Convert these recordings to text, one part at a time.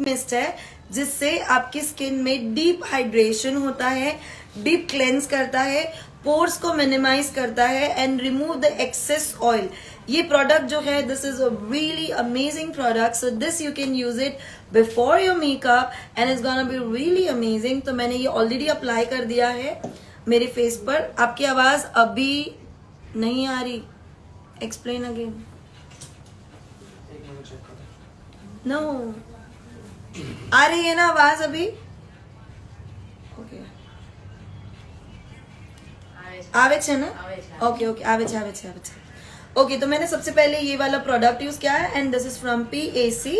Mist है जिससे आपकी स्किन में डीप हाइड्रेशन होता है, डीप क्लेंस करता है, पोर्स को मिनिमाइज करता है and remove the excess oil. ये प्रोडक्ट जो है this is a really amazing product, so this you can use it before your makeup and it's gonna be really amazing. तो मैंने ये ऑलरेडी अप्लाई कर दिया है मेरे फेस पर। आपकी आवाज अभी नहीं आ रही, एक्सप्लेन अगेन। नो आ रही है ना आवाज अभी? ओके आवे छे ना? ओके ओके आवे छे आवे छे आवे छे। ओके तो मैंने सबसे पहले ये वाला प्रोडक्ट यूज किया है and this is from PAC।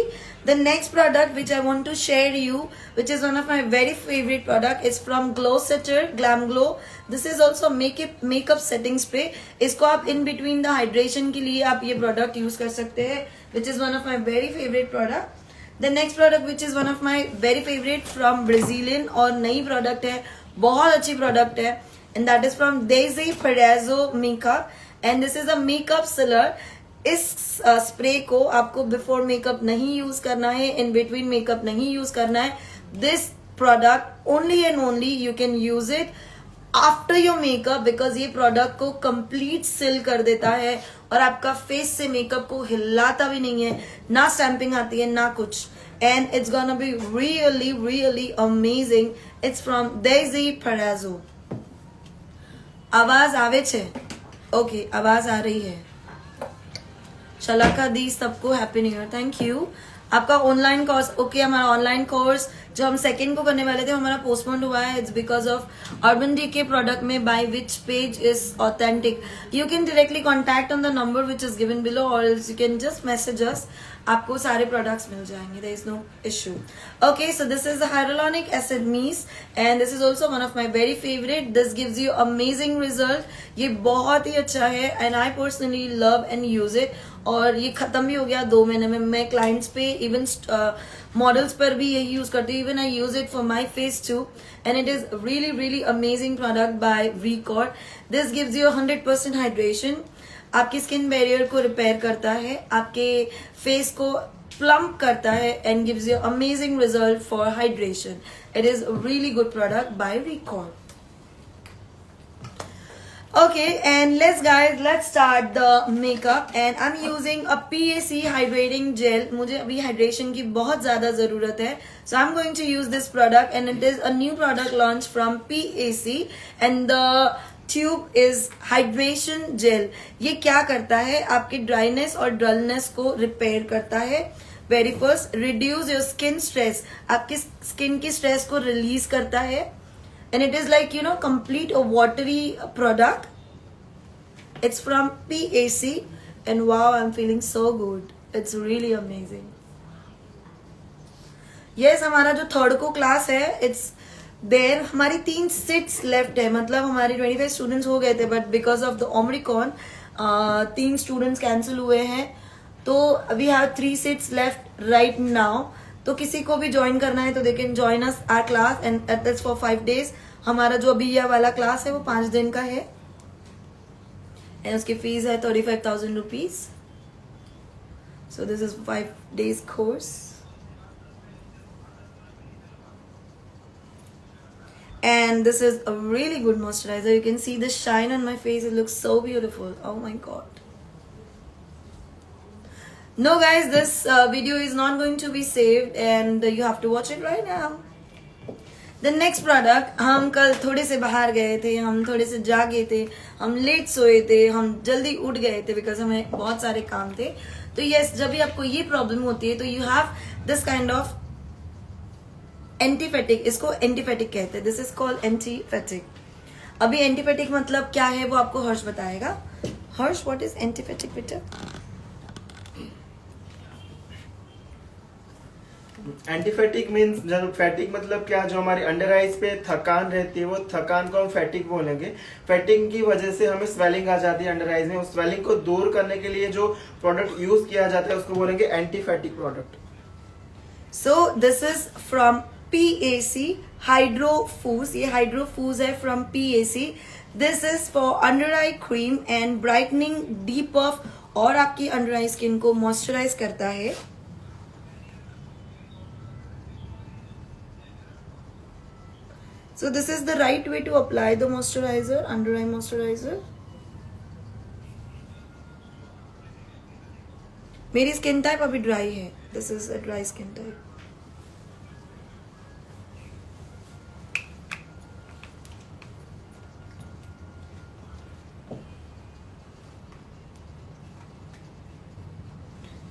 The next product which I want to share you which is one of my very favourite product is from glow setter glam glow. This is also makeup setting spray. इसको आप in between the hydration के लिए आप ये product use कर सकते हैं which is one of my very favourite product. The next product which is one of my very favourite from Brazilian और नई प्रोडक्ट है, बहुत अच्छी प्रोडक्ट है and that is from Daisy Perazo makeup and this is a makeup sealer. इस spray को आपको before makeup नहीं यूज करना है, इन बिटवीन मेकअप नहीं यूज करना है। This product only and only you can use it after your makeup because ये प्रोडक्ट को कंप्लीट सिल कर देता है और आपका फेस से मेकअप को हिलाता भी नहीं है, ना स्टैंपिंग आती है ना कुछ, and it's gonna be really really amazing. It's from Daisy Perazo. आवाज आवे छे? ओके आवाज आ रही है। शलाका दी सबको happy new year, thank you. आपका ऑनलाइन कोर्स ओके हमारा ऑनलाइन कोर्स जो हम सेकंड को करने वाले थे हमारा पोस्टपोन हुआ है। It's because of Urban Decay product में by which page is authentic. You can directly contact on the number which is given below और you can just message us, आपको सारे प्रोडक्ट्स मिल जाएंगे, there is no issue. Okay so this is the hyaluronic acid mist and this is also one of my very favourite. This gives you amazing result. ये बहुत ही अच्छा है and I personally love and use it और ये खत्म भी हो गया 2 महीने में। मैं क्लाइंट्स पे इवन मॉडल्स पर भी यही यूज करती हूँ, even I use it for my face too and it is really really amazing product by Recor। This gives you 100% hydration, आपकी स्किन बैरियर को रिपेयर करता है, आपके फेस को प्लम्प करता है and gives you amazing result for hydration. It is really good product by Recor। Okay, and let's start the makeup and I'm using a PAC hydrating gel. मुझे अभी hydration की बहुत ज्यादा जरूरत है, so I'm going to use this product and it is a new product launch from PAC and the tube is hydration gel। ये क्या करता है, आपके ड्राइनेस और डलनेस को रिपेयर करता है। Very first reduce your skin stress, आपकी स्किन की स्ट्रेस को रिलीज करता है and it is like you know complete a watery product. It's from PAC and wow I'm feeling so good, it's really amazing। yes हमारा जो third को class है it's there, हमारी 3 सीट्स लेफ्ट है, मतलब हमारे 25 स्टूडेंट्स हो गए थे but because of the omicron 3 students cancel हुए हैं, तो we have 3 seats left right now. तो किसी को भी ज्वाइन करना है तो they can join us our class and that's for 5 days। हमारा जो अभी यह वाला क्लास है वो 5 दिन का है एंड उसकी फीस है 35,000 rupees. So this is 5 days course and this is a really good moisturizer। You can see the shine on my face, it looks so beautiful, oh my god। No guys, this video is not going to be saved and you have to watch it right now। The next product, हम कल थोड़े से बाहर गए थे, हम थोड़े से जागे थे, हम लेट सोए थे, हम जल्दी उठ गए थे बिकॉज हमें बहुत सारे काम थे। तो यस जब भी आपको ये प्रॉब्लम होती है तो you have this kind of antifatigue, इसको एंटीफेटिक कहते हैं, दिस इज कॉल्ड एंटीफेटिक। अभी एंटीफेटिक मतलब क्या है वो आपको हर्ष बताएगा। हर्ष व्हाट इज एंटीफेटिक बेटा? एंटीफेटिक मीन्स जब फैटिक मतलब क्या, जो हमारे अंडर आइज पे थकान रहती है वो थकान को हम फैटिक बोलेंगे। फैटिक की वजह से हमें स्वेलिंग आ जाती है अंडर आइज में, उस स्वेलिंग को दूर करने के लिए जो प्रोडक्ट यूज किया जाता है उसको बोलेंगे antifatigue product. So this is from PAC hydrofuse, ये हाइड्रोफूज है from PAC। This is for under eye cream and brightening deep off, और आपकी अंडर आई स्किन को मॉइस्चराइज करता है So this is the right way to apply the moisturizer, under eye moisturizer. मेरी skin type अभी dry है. This is a dry skin type.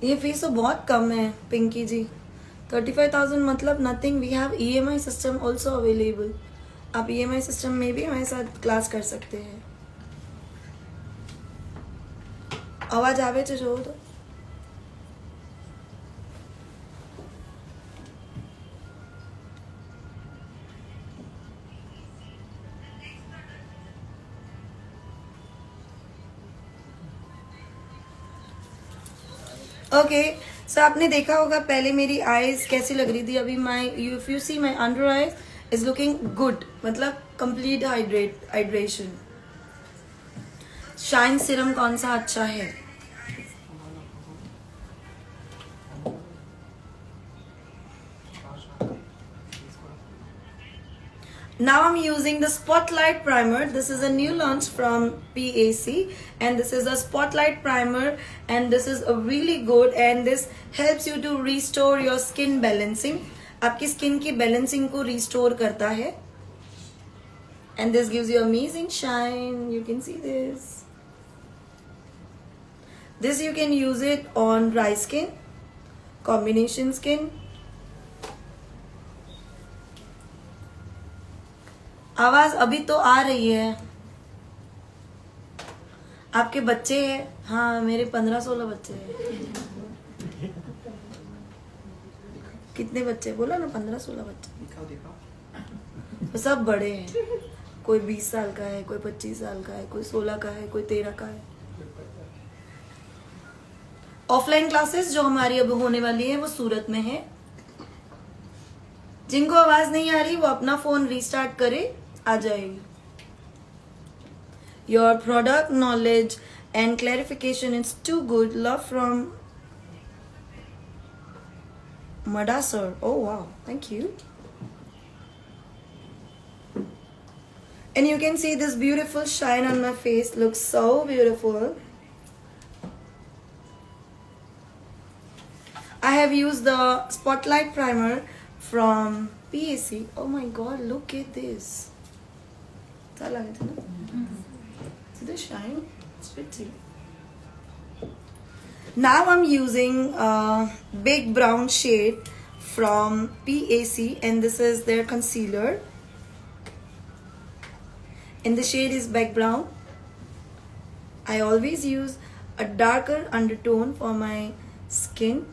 ये fees तो बहुत कम है पिंकी जी. 35,000 मतलब nothing. We have EMI system also available. आप EMI सिस्टम में भी हमारे साथ क्लास कर सकते हैं. आवाज आवे છે જો તો. ओके सो आपने देखा होगा पहले मेरी आईज कैसी लग रही थी. अभी my if you see my under eyes is looking good. मतलब कंप्लीट हाइड्रेशन. शाइन सीरम कौन सा अच्छा है? Now I'm using the Spotlight Primer. This is a new launch from PAC and this is a Spotlight Primer and this is a really good and this helps you to restore your skin balancing. आपकी skin की balancing को restore करता है and this gives you amazing shine. You can see this. This you can use it on dry skin, combination skin. आवाज अभी तो आ रही है. आपके बच्चे हैं? हाँ मेरे 15-16 बच्चे हैं. कितने बच्चे बोला ना? 15-16 बच्चे. तो सब बड़े हैं. कोई 20 साल का है, कोई 25 साल का है, कोई 16 का है, कोई 13 का है. ऑफलाइन क्लासेस जो हमारी अब होने वाली है वो सूरत में है. जिनको आवाज नहीं आ रही वो अपना फोन रीस्टार्ट करे, आ जाएगी. Your product knowledge and clarification is too good. Love from Madasar. Oh wow, thank you. And you can see this beautiful shine on my face. Looks so beautiful. I have used the Spotlight Primer from PAC. Oh my god, look at this. See the shine? It's pretty. Now I'm using a big brown shade from PAC and this is their concealer. And the shade is back brown. I always use a darker undertone for my skin.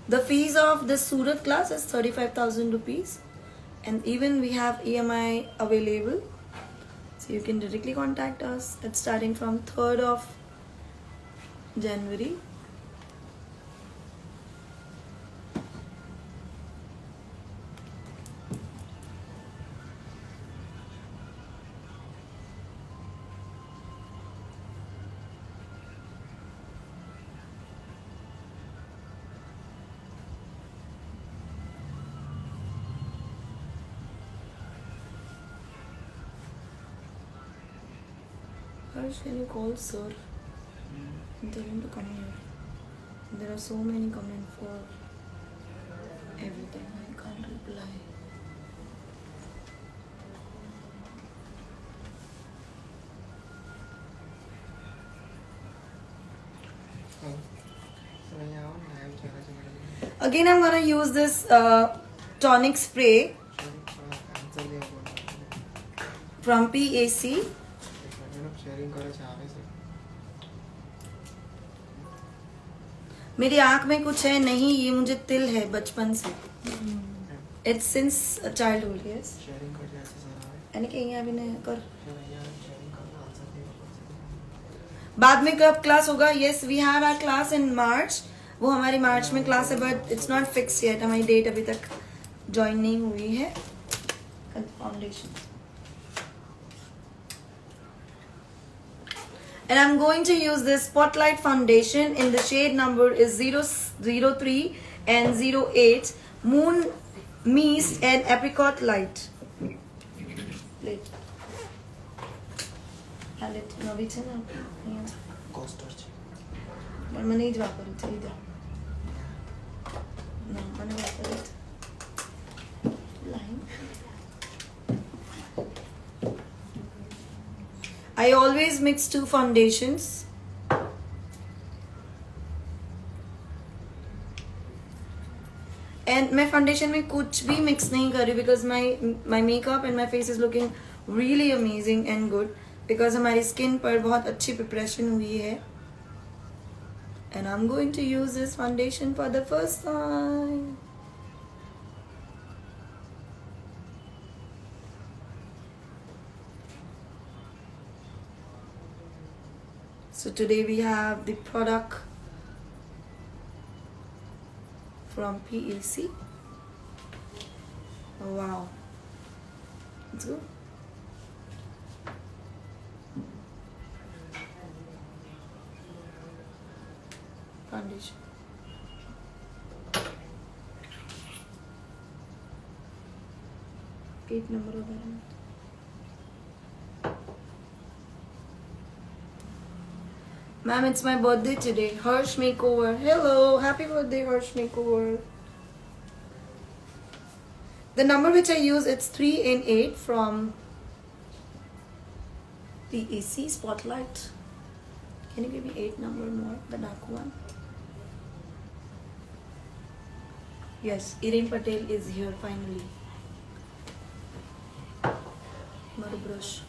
The fees of the Surat class is 35,000 rupees and even we have EMI available. So you can directly contact us. It's starting from 3rd of January. Harsh, can you call sir and tell him to come here? There are so many comments for everything. I can't reply. Again, I'm gonna use this tonic spray from PAC. मेरी आंख में कुछ है नहीं, ये मुझे तिल है बचपन से. It's since childhood. यस यानी कि यहाँ भी नहीं कर. बाद में कब क्लास होगा? Yes we have our class in March. वो हमारी मार्च में क्लास है but it's not fix yet. हमारी डेट अभी तक ज्वाइन नहीं हुई है. Foundation And I'm going to use this Spotlight foundation in the shade number is 003 and 08 Moon Mist and Apricot Light. Plate. Palette. નવી છે ને અહીંયા કોસ્ટર છે પણ મને જ વાપરવું છે લીધા ના મને વાપરવું છે line I always mix two foundations. And मैं foundation में कुछ भी mix नहीं कर रही because my makeup and my face is looking really amazing and good because हमारी skin पर बहुत अच्छी preparation हुई है. And I'm going to use this foundation for the first time. So today we have the product from PAC. Oh wow, it's good. Foundation. Eight number of that. Ma'am, it's my birthday today. Harsh Makeover. Hello. Happy birthday, Harsh Makeover. The number which I use, it's 3 and 8 from PAC Spotlight. Can you give me 8 number more? The dark one. Yes, Irene Patel is here finally. Maru brush.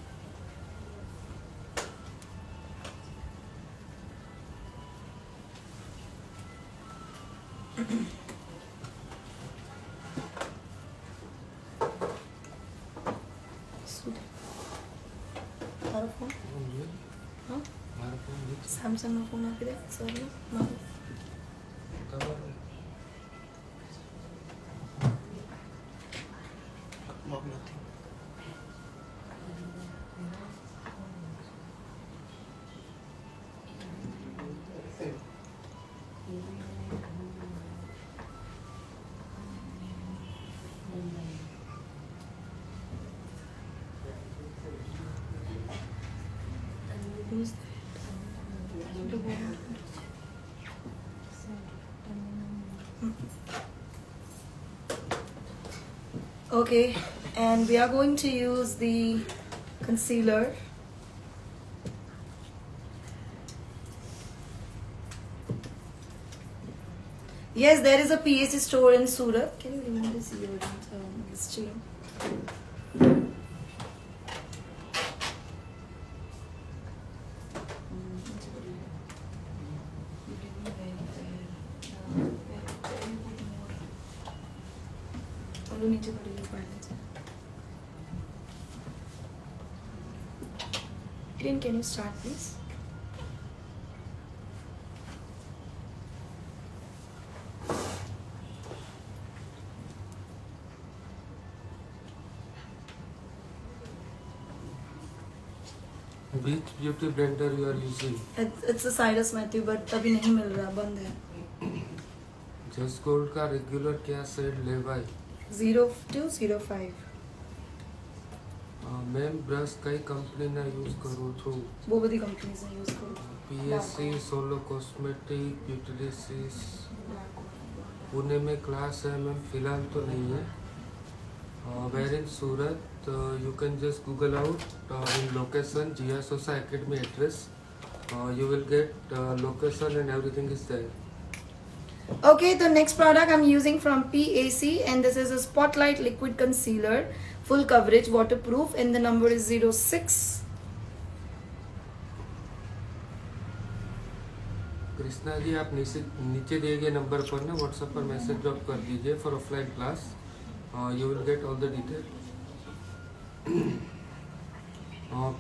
તારો phone હા મારો phone Samsung નો phone આપી દે sir મારો Who's okay, and we are going to use the concealer. Yes, there is a PAC store in Surat. Can you remove this ear? This chain. नीचे पड़ेगी पढ़ने से. Irene, can you start please? Which beauty blender you are using? It's a Cyrus Matthew, but अभी नहीं मिल रहा, बंद है. जस्ट गोल्ड का रेगुलर क्या शेड लेवाई? 0205. મેમ બ્રશ કઈ કંપનીના યુઝ કરું છું? वो बड़ी कंपनी से यूज करो. पीएससी सोलो कॉस्मेटिक ब्यूटिलिसिस पुणे में क्लास है मैम, फिलहाल तो नहीं है. Where in Surat you can just Google out in location जिया सोसा academy address, you will get location and everything is there. Okay, the next product I'm using from PAC, and this is a Spotlight Liquid Concealer, full coverage, waterproof, and the number is 06. Krishna ji आप नीचे दिए गए number पर ना WhatsApp पर message drop कर दीजिए for offline class, you will get all the detail.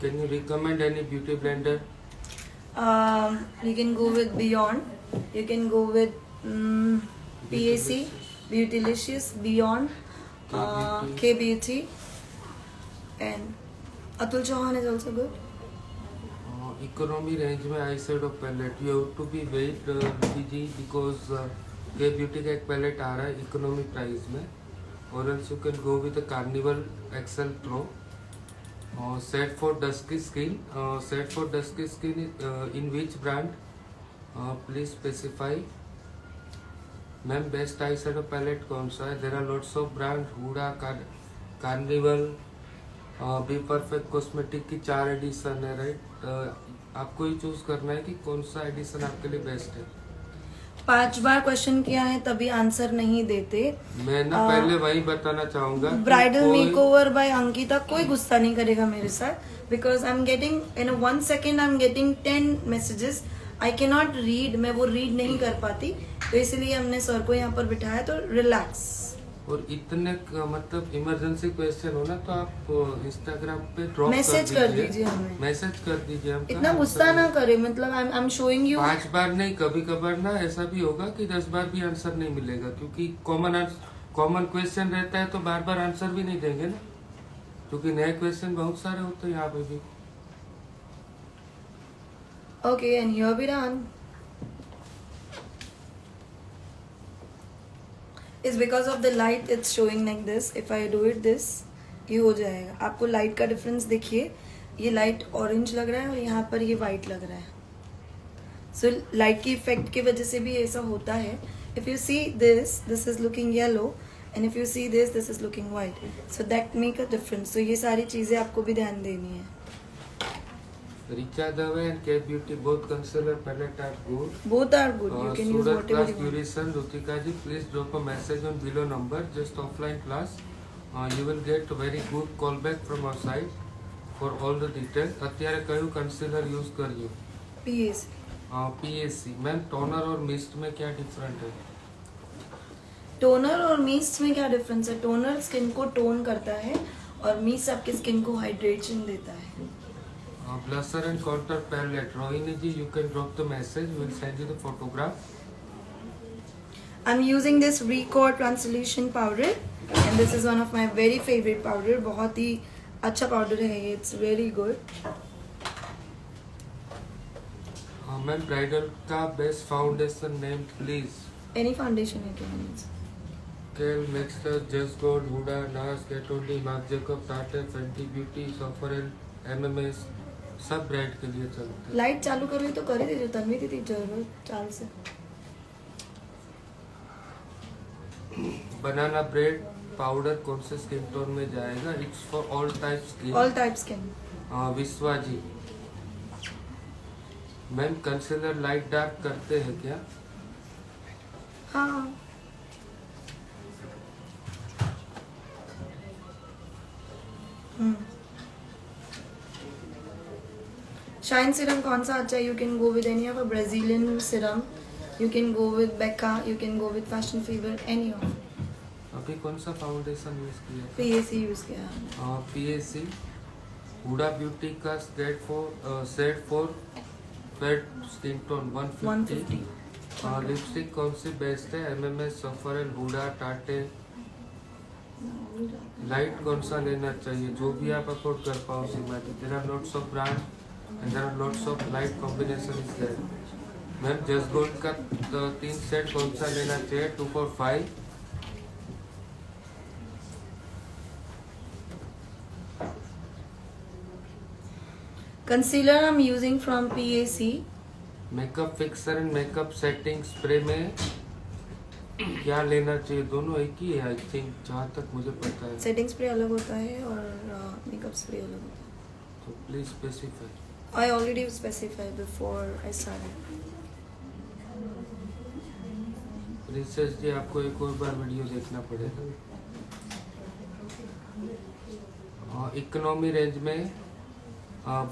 Can you recommend any beauty blender? You can go with Beyond. You can go with PAC, Beautylicious, Beyond, K Beauty, and Atul Chauhan is also good. Economy range में eye shadow palette you have to be wait जी because के beauty का एक palette आ रहा है economy price में और else you can go with carnival excel pro set for dusky skin in which brand please specify. Ma'am best eye shadow palette कौन सा है? There are lots of brand Huda carnival B perfect cosmetic की 4 addition है right. आपको ही choose करना है कि कौन सा एडिशन आपके लिए बेस्ट है। 5 बार क्वेश्चन किया है तभी आंसर नहीं देते। मैं ना पहले वही बताना चाहूंगा ब्राइडल मेकओवर बाय अंकिता कोई गुस्सा नहीं करेगा मेरे साथ because I am getting in 1 second I am getting 10 messages I can not read, मैं वो रीड नहीं कर पाती तो इसलिए हमने सर को यहाँ पर बिठाया। तो रिलैक्स। और इतने मतलब इमरजेंसी क्वेश्चन हो ना तो आप इंस्टाग्राम पे ड्रॉप मैसेज कर दीजिए हमें, मैसेज कर दीजिए हम इतना गुस्सा ना करे। मतलब आई एम शोइंग यू 5 बार नहीं, कभी कभार ना ऐसा भी होगा कि 10 बार भी आंसर नहीं मिलेगा क्योंकि कॉमन क्वेश्चन रहता है तो बार बार आंसर भी नहीं देंगे ना क्योंकि नए क्वेश्चन बहुत सारे होते हैं यहाँ पे भी। Okay and here we done is because of the light it's showing like this. if I do it this ये हो जाएगा। आपको लाइट का डिफरेंस देखिए, ये लाइट ऑरेंज लग रहा है और यहाँ पर ये वाइट लग रहा है। सो लाइट की इफेक्ट की वजह से भी ऐसा होता है। If you see this is looking yellow and if you see this is looking white, so that make a difference. तो ये सारी चीजें आपको भी ध्यान देनी है। Richa Dave and K Beauty both concealer palette are good. Both are good. You can use Surat whatever class you want. duration Rutika ji, please drop a message on below number. Just offline class. You will get very good callback from our side for all the details. અત્યારે કયું concealer use કર્યું? PAC. PAC. Ma'am toner और mist में क्या different है? Toner और mist में क्या डिफरेंस है? टोनर स्किन को टोन करता है और मिस्ट आपकी स्किन को हाइड्रेशन देता है। Blusher and contour palette. Rohini ji, you can drop the message. We will send you the photograph. I'm using this Record Translucent powder and this is one of my very favorite powder. बहुत ही अच्छा powder है ये. It's very good. Ma'am bridal का best foundation name please. Any foundation you can use. केल mixer just gold Huda NARS get only Marc Jacobs टाटा Fenty Beauty सफरल MMS सब ब्रांड के लिए चलते हैं। लाइट चालू करो तो कर ही दीजिए तन्वी दीदी जरूर चाल से। बनाना ब्रेड पाउडर कौन से स्किन टोन में जाएगा? It's for all type skin. All type skin. विश्वा जी, मैम कंसीलर लाइट डार्क करते हैं क्या? हाँ शाइन सीरम कौन सा अच्छा है? You can go with any of a Brazilian serum, you can go with Becca, you can go with fashion fever, any of. अभी कौन सा फाउंडेशन यूज किया? PAC यूज किया। PAC हुडा ब्यूटी का set for fade skin tone 150। Lipstick कौन सी best है? MMS सफरल हुडा टाटे। लाइट कौन सा लेना चाहिए? जो भी आप अफोर्ड कर पाओ Seema ji. There are lots of brand and there are lots of light combination is there. Ma'am just gold का 3 सेट कौन सा लेना चाहिए? 2 for 5। Concealer I'm using from PAC. Makeup fixer and makeup setting spray में क्या लेना चाहिए? दोनों एक ही है आई थिंक जहाँ तक मुझे पता है। सेटिंग स्प्रे अलग होता है और मेकअप स्प्रे अलग होता है। तो please specify. I already specified before I started. Princess ji, आपको एक और बार वीडियो देखना पड़ेगा। इकोनॉमी रेंज में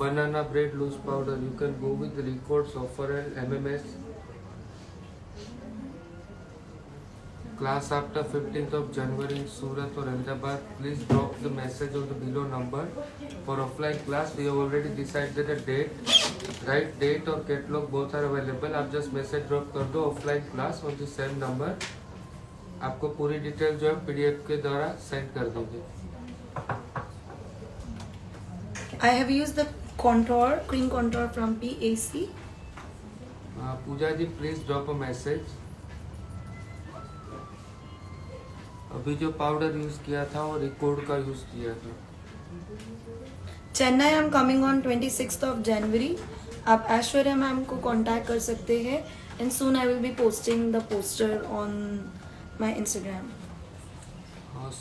banana bread loose powder you can go with record सॉफरल MMS class after 15th of January in Surat or Ahmedabad. Please drop the message on the below number for offline class. We have already decided a date, right date और catalog both are available. आप just message drop कर दो offline class on the same number. आपको पूरी detail जो है PDF के द्वारा सेंड कर देंगे। I have used the contour, cream contour from PAC. Pooja ji please drop a message. अभी जो पाउडर यूज किया था वो रिकॉर्ड का यूज किया था। चेन्नई आई am coming on 26th of January. आप ऐश्वर्या मैम को कांटेक्ट कर सकते हैं and soon I will be posting the poster on my Instagram.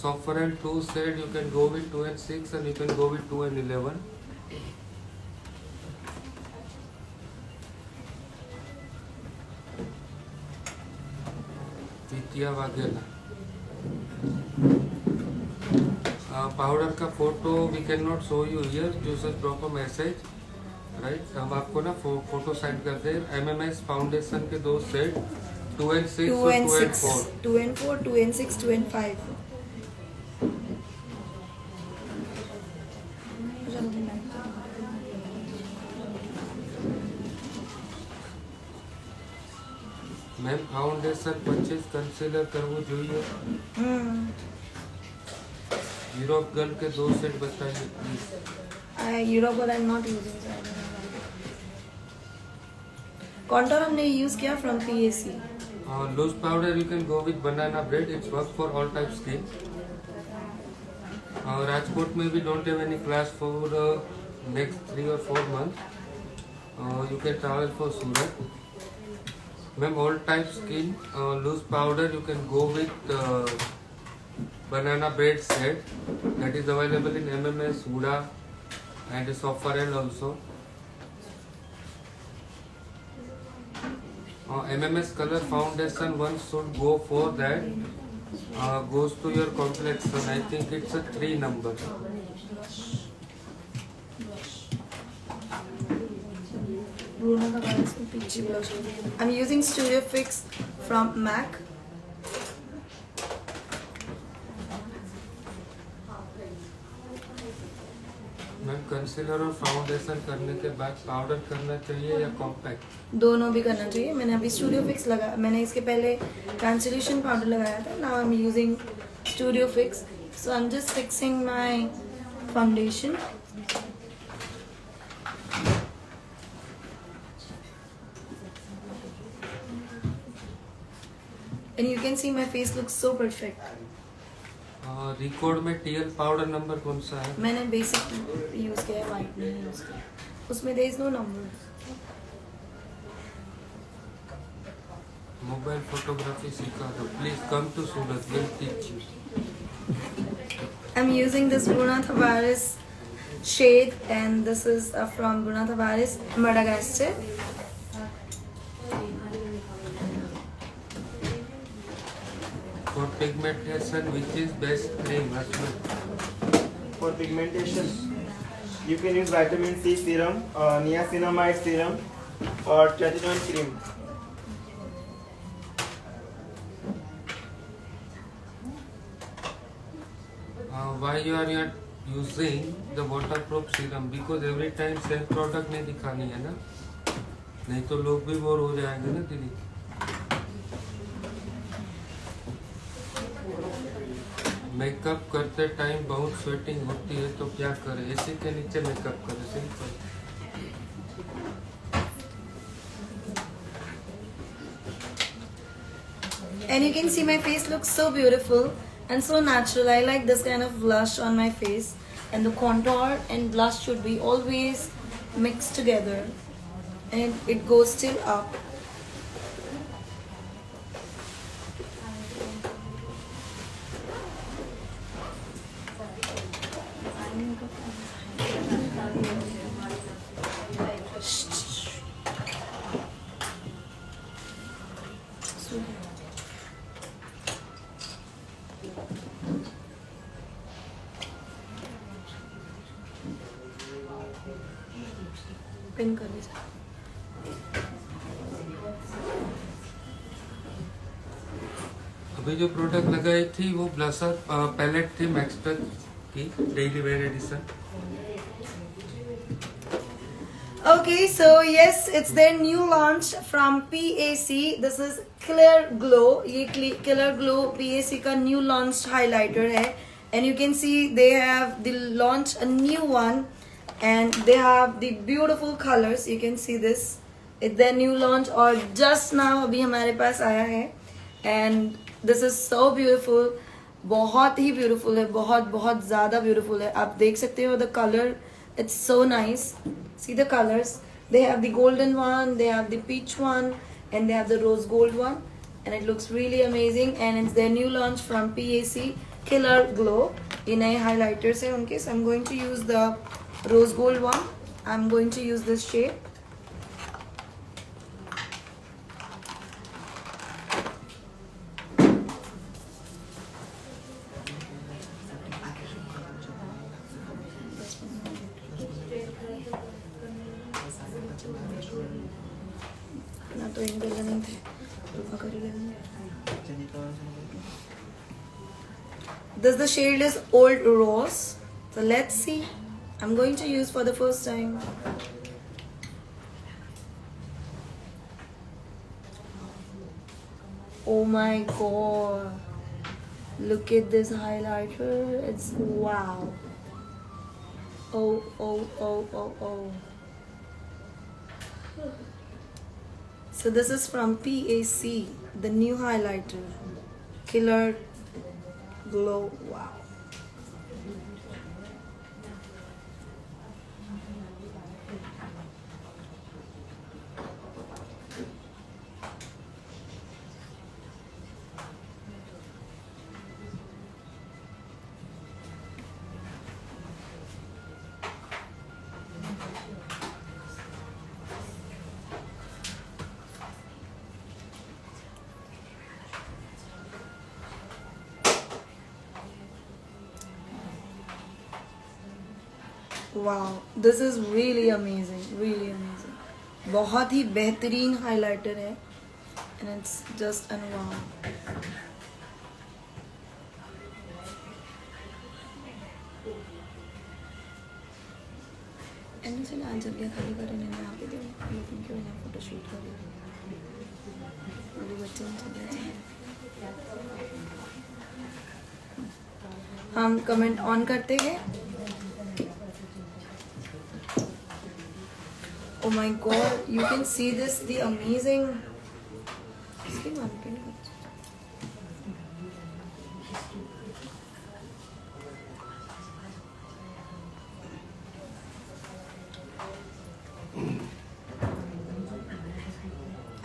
Sofferel 2 said you can go with 2 and 6 and you can go with 2 and 11. Vidya Vaghela powder का photo we can not show you here, you just drop a message right. हम आपको ना photo send कर दे। MMS foundation के 2 set 2 and 6 2 और and 2 and 6, 4। 2 and 4, 2 and 6, 2 and 5. Ma'am foundation 25 concealer करવું જોઈએ। Europe girl के 2 सेट बताइए please. Europe I am not using contour हमने यूज किया फ्रॉम PAC. Loose powder you can go with banana bread, it's work for all type skin. Rajkot में भी don't have any class for next 3 or 4 months। You can travel for Surat. Ma'am all type skin loose powder you can go with banana bread set that is available in MMS, Huda and Sofferel also. MMS color foundation one should go for that, goes to your complexion. I think it's a 3 number. I'm using Studio Fix from MAC. Ma'am concealer और foundation करने के बाद powder करना चाहिए या compact? दोनों भी करना चाहिए. मैंने अभी स्टूडियो फिक्स लगा, मैंने इसके पहले ट्रांसल्यूशन पाउडर लगाया था. Now I am using studio fix, so I am just fixing my foundation. And you can see my face looks so perfect. Record में टीएल पाउडर नंबर कौन सा है? मैंने बेसिक यूज किया है, वाइट नहीं यूज किया. उसमें there is no number. Mobile photography सीखा तो please come to Surat, will teach you. I'm using this Bruna Tavares shade, and this is from Bruna Tavares Madagascar. For pigmentation, which is best cream? For pigmentation, you can use vitamin C serum, niacinamide serum, or tretinoin cream. Why you are not using the waterproof serum? Because every time same product नहीं दिखानी है ना, नहीं तो लोग भी bore हो जाएंगे ना दीदी. मेकअप करते टाइम बहुत स्वेटिंग होती है तो क्या करें? एसी के नीचे मेकअप करें, simple. And you can see my face looks so beautiful and so natural. I like this kind of blush on my face, and the contour and blush should be always mixed together, and it goes still up. Pin कर दीजिए. अभी जो product लगाई थी वो blusher palette थी Maxtouch की daily wear edition. Okay, so yes, it's their new launch from PAC. This is Clear Glow. ये Clear Glow PAC का new launched highlighter है, and you can see they launched a new one, and they have the beautiful colors. You can see this. It's their new launch और just now अभी हमारे पास आया है and this is so beautiful. बहुत ही beautiful है, बहुत बहुत ज़्यादा beautiful है. आप देख सकते हो the color, it's so nice. See the colors. They have the golden one, they have the peach one, and they have the rose gold one, and it looks really amazing. And it's their new launch from PAC, Killer Glow. ये नए highlighters है उनके. So I'm going to use the rose gold one. I'm going to use this shade. ना तो इन कर लेने थे, तो कर ही लेंगे. This the shade is Old Rose. So let's see. I'm going to use for the first time. Oh my god. Look at this highlighter. It's wow. Oh, oh, oh, oh, oh. So this is from PAC, the new highlighter. Killer Glow. Wow. Wow, this is really amazing, really amazing. बहुत ही बेहतरीन highlighter है, and it's just an wow. And चलो आज जगह खाली करें नहीं यहाँ पे लेकिन क्यों यहाँ फोटो शूट करें अभी बच्चे ने चले जाए. हम कमेंट ऑन करते हैं. Oh my god, you can see this, the amazing. इसकी वन पे नहीं.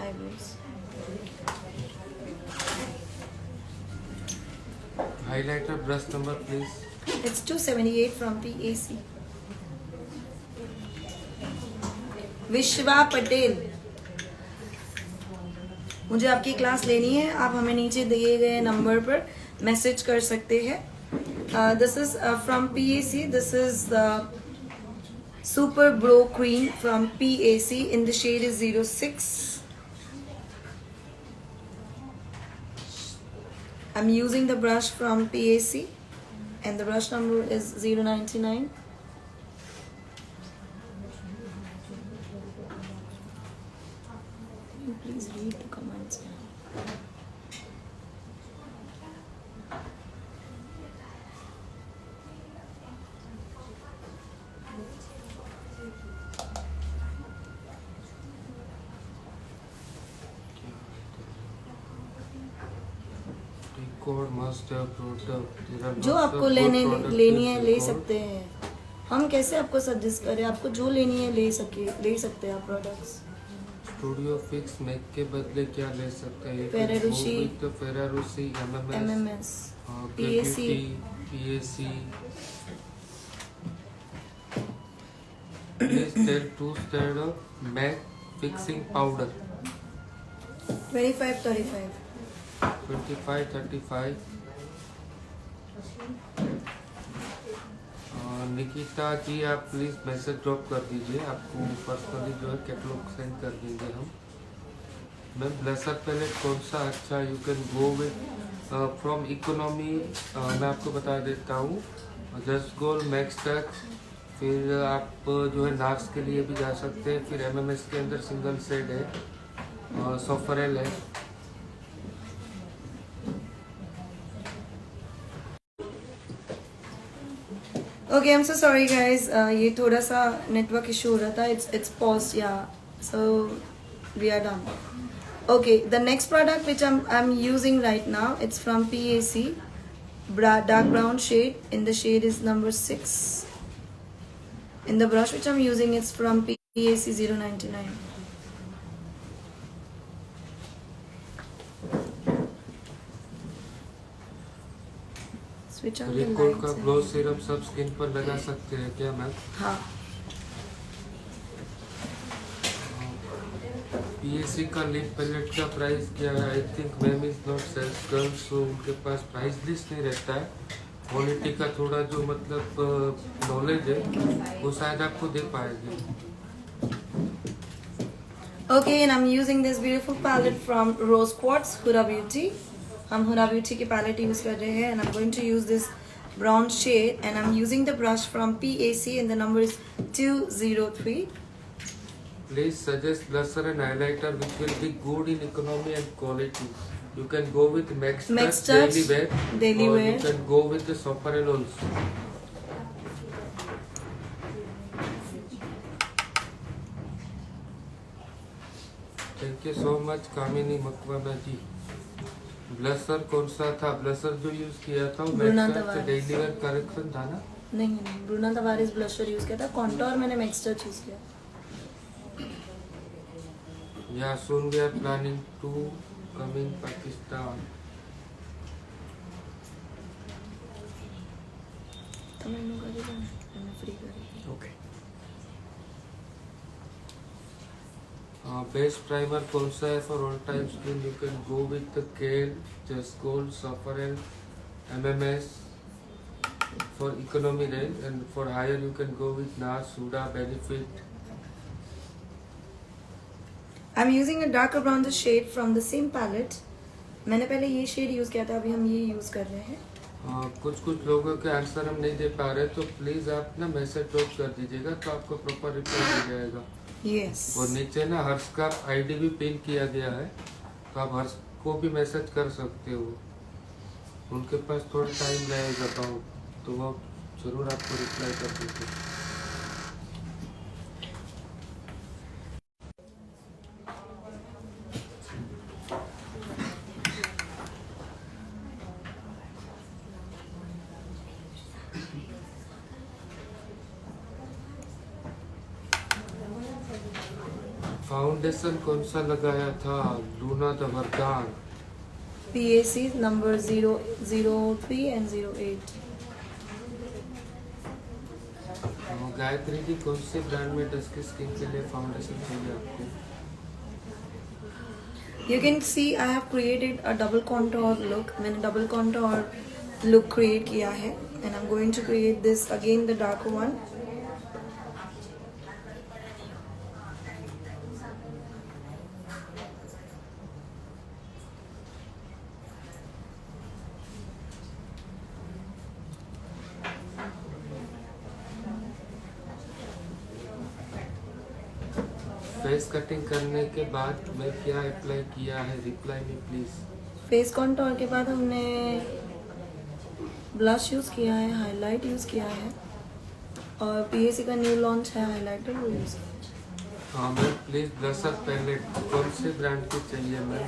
Eyebrows. Highlighter brush number, please. It's 278 from PAC. विश्वा पटेल, मुझे आपकी क्लास लेनी है. आप हमें नीचे दिए गए नंबर पर मैसेज कर सकते हैं. This is from PAC. This is the super brow queen from PAC in the shade is 06. I am using the brush from PAC and the brush number is 099. Please read the comments. Record must have product. There are जो lots आपको of लेनी good product है is ले record. सकते हैं. हम कैसे आपको सजेस्ट करें? आपको जो लेनी है ले सकते हैं आप प्रोडक्ट्स. स्टूडियो फिक्स मैक के बदले क्या ले सकते हैं? Ferrarucci, तो Ferrarucci, MMS, PAC, PAC. Please tell two shades of MAC fixing powder. 25, 35. 25, 35. Nikita जी आप प्लीज़ मैसेज ड्रॉप कर दीजिए. आपको पर्सनली जो है कैटलॉग सेंड कर देंगे हम. मैम ब्लेसर पैलेट कौन सा अच्छा? You can go with from economy. मैं आपको बता देता हूँ. जस्ट गोल्ड, मैक्स टच, फिर आप जो है नार्स के लिए भी जा सकते हैं. फिर MMS के अंदर सिंगल शेड है, सोफरेल है. Okay, I'm so sorry guys. ये थोड़ा सा network issue हो रहा था. It's paused, yeah. So we are done. Okay, the next product which I'm using right now, it's from PAC, dark brown shade. In the shade is number 6. In the brush which I'm using, it's from PAC 099. Switch on the recall का lights. Glow serum सब skin पर लगा सकते हैं क्या ma'am? हाँ. PSC का lip palette का प्राइस क्या है? I think ma'am is not sales girl, so उनके पास प्राइस लिस्ट नहीं रहता है. क्वालिटी का थोड़ा जो मतलब नॉलेज है वो शायद आपको दे पाएगी. Okay, and I'm using this beautiful palette from Rose Quartz Huda Beauty. हम Huda Beauty की palette use कर रहे हैं, and I'm going to use this brown shade, and I'm using the brush from PAC, and the number is 203. Please suggest blusher and highlighter which will be good in economy and quality. You can go with Max Max Touch Touch, Daily Wear, Daily or Wear. you can go with the Soparel also. Thank you so much Kamini Makwana ji. Blusher कौन सा था? Blusher जो use किया था वो Bruna Max Touch Tavares. Daily wear correction था ना? नहीं, Bruna Tavares blusher use किया था. Contour मैंने Max Touch use किया. Yeah, soon we are planning to come in Pakistan. तो मैंने कर दिया, मैंने free कर दिया. ओके. बेस्ट प्राइमर कौन सा है for all time skin? You can go with the केल, जस्ट गोल्ड, सफरल, MMS for economy range, and for higher you can go with NARS, Huda, Benefit. I'm using a darker brown the shade from the same palette. मैंने पहले ये shade use किया था, अभी हम ये use कर रहे हैं. कुछ लोगों के आंसर हम नहीं दे पा रहे तो प्लीज आप ना मैसेज ड्रॉप कर दीजिएगा तो आपको प्रॉपर रिप्लाई मिल जाएगा. Yes. और नीचे ना हर्ष का आईडी भी पिन किया गया है तो आप हर्ष को भी मैसेज कर सकते हो. उनके पास थोड़ा टाइम लगेगा तो वो जरूर आपको रिप्लाई कर देंगे. फाउंडेशन कौन सा लगाया था? लूना द वरदान. PAC number 003 and 08. Gayatri ji कौन से ब्रांड में डस्की स्किन के लिए फाउंडेशन चाहिए आपको? You can see I have created a double contour look. मैंने double contour look create किया है, and I'm going to create this again the darker one. Face cutting करने के बाद मैं क्या अप्लाई किया है? रिप्लाई में प्लीज. फेस कॉन्टोर के बाद हमने ब्लश यूज़ किया है, हाईलाइट यूज़ किया है, और PAC का न्यू लॉन्च है हाईलाइटर, वो यूज़ किया है. हाँ मैम प्लीज ब्लशर पैलेट कौन से ब्रांड की चाहिए मैम?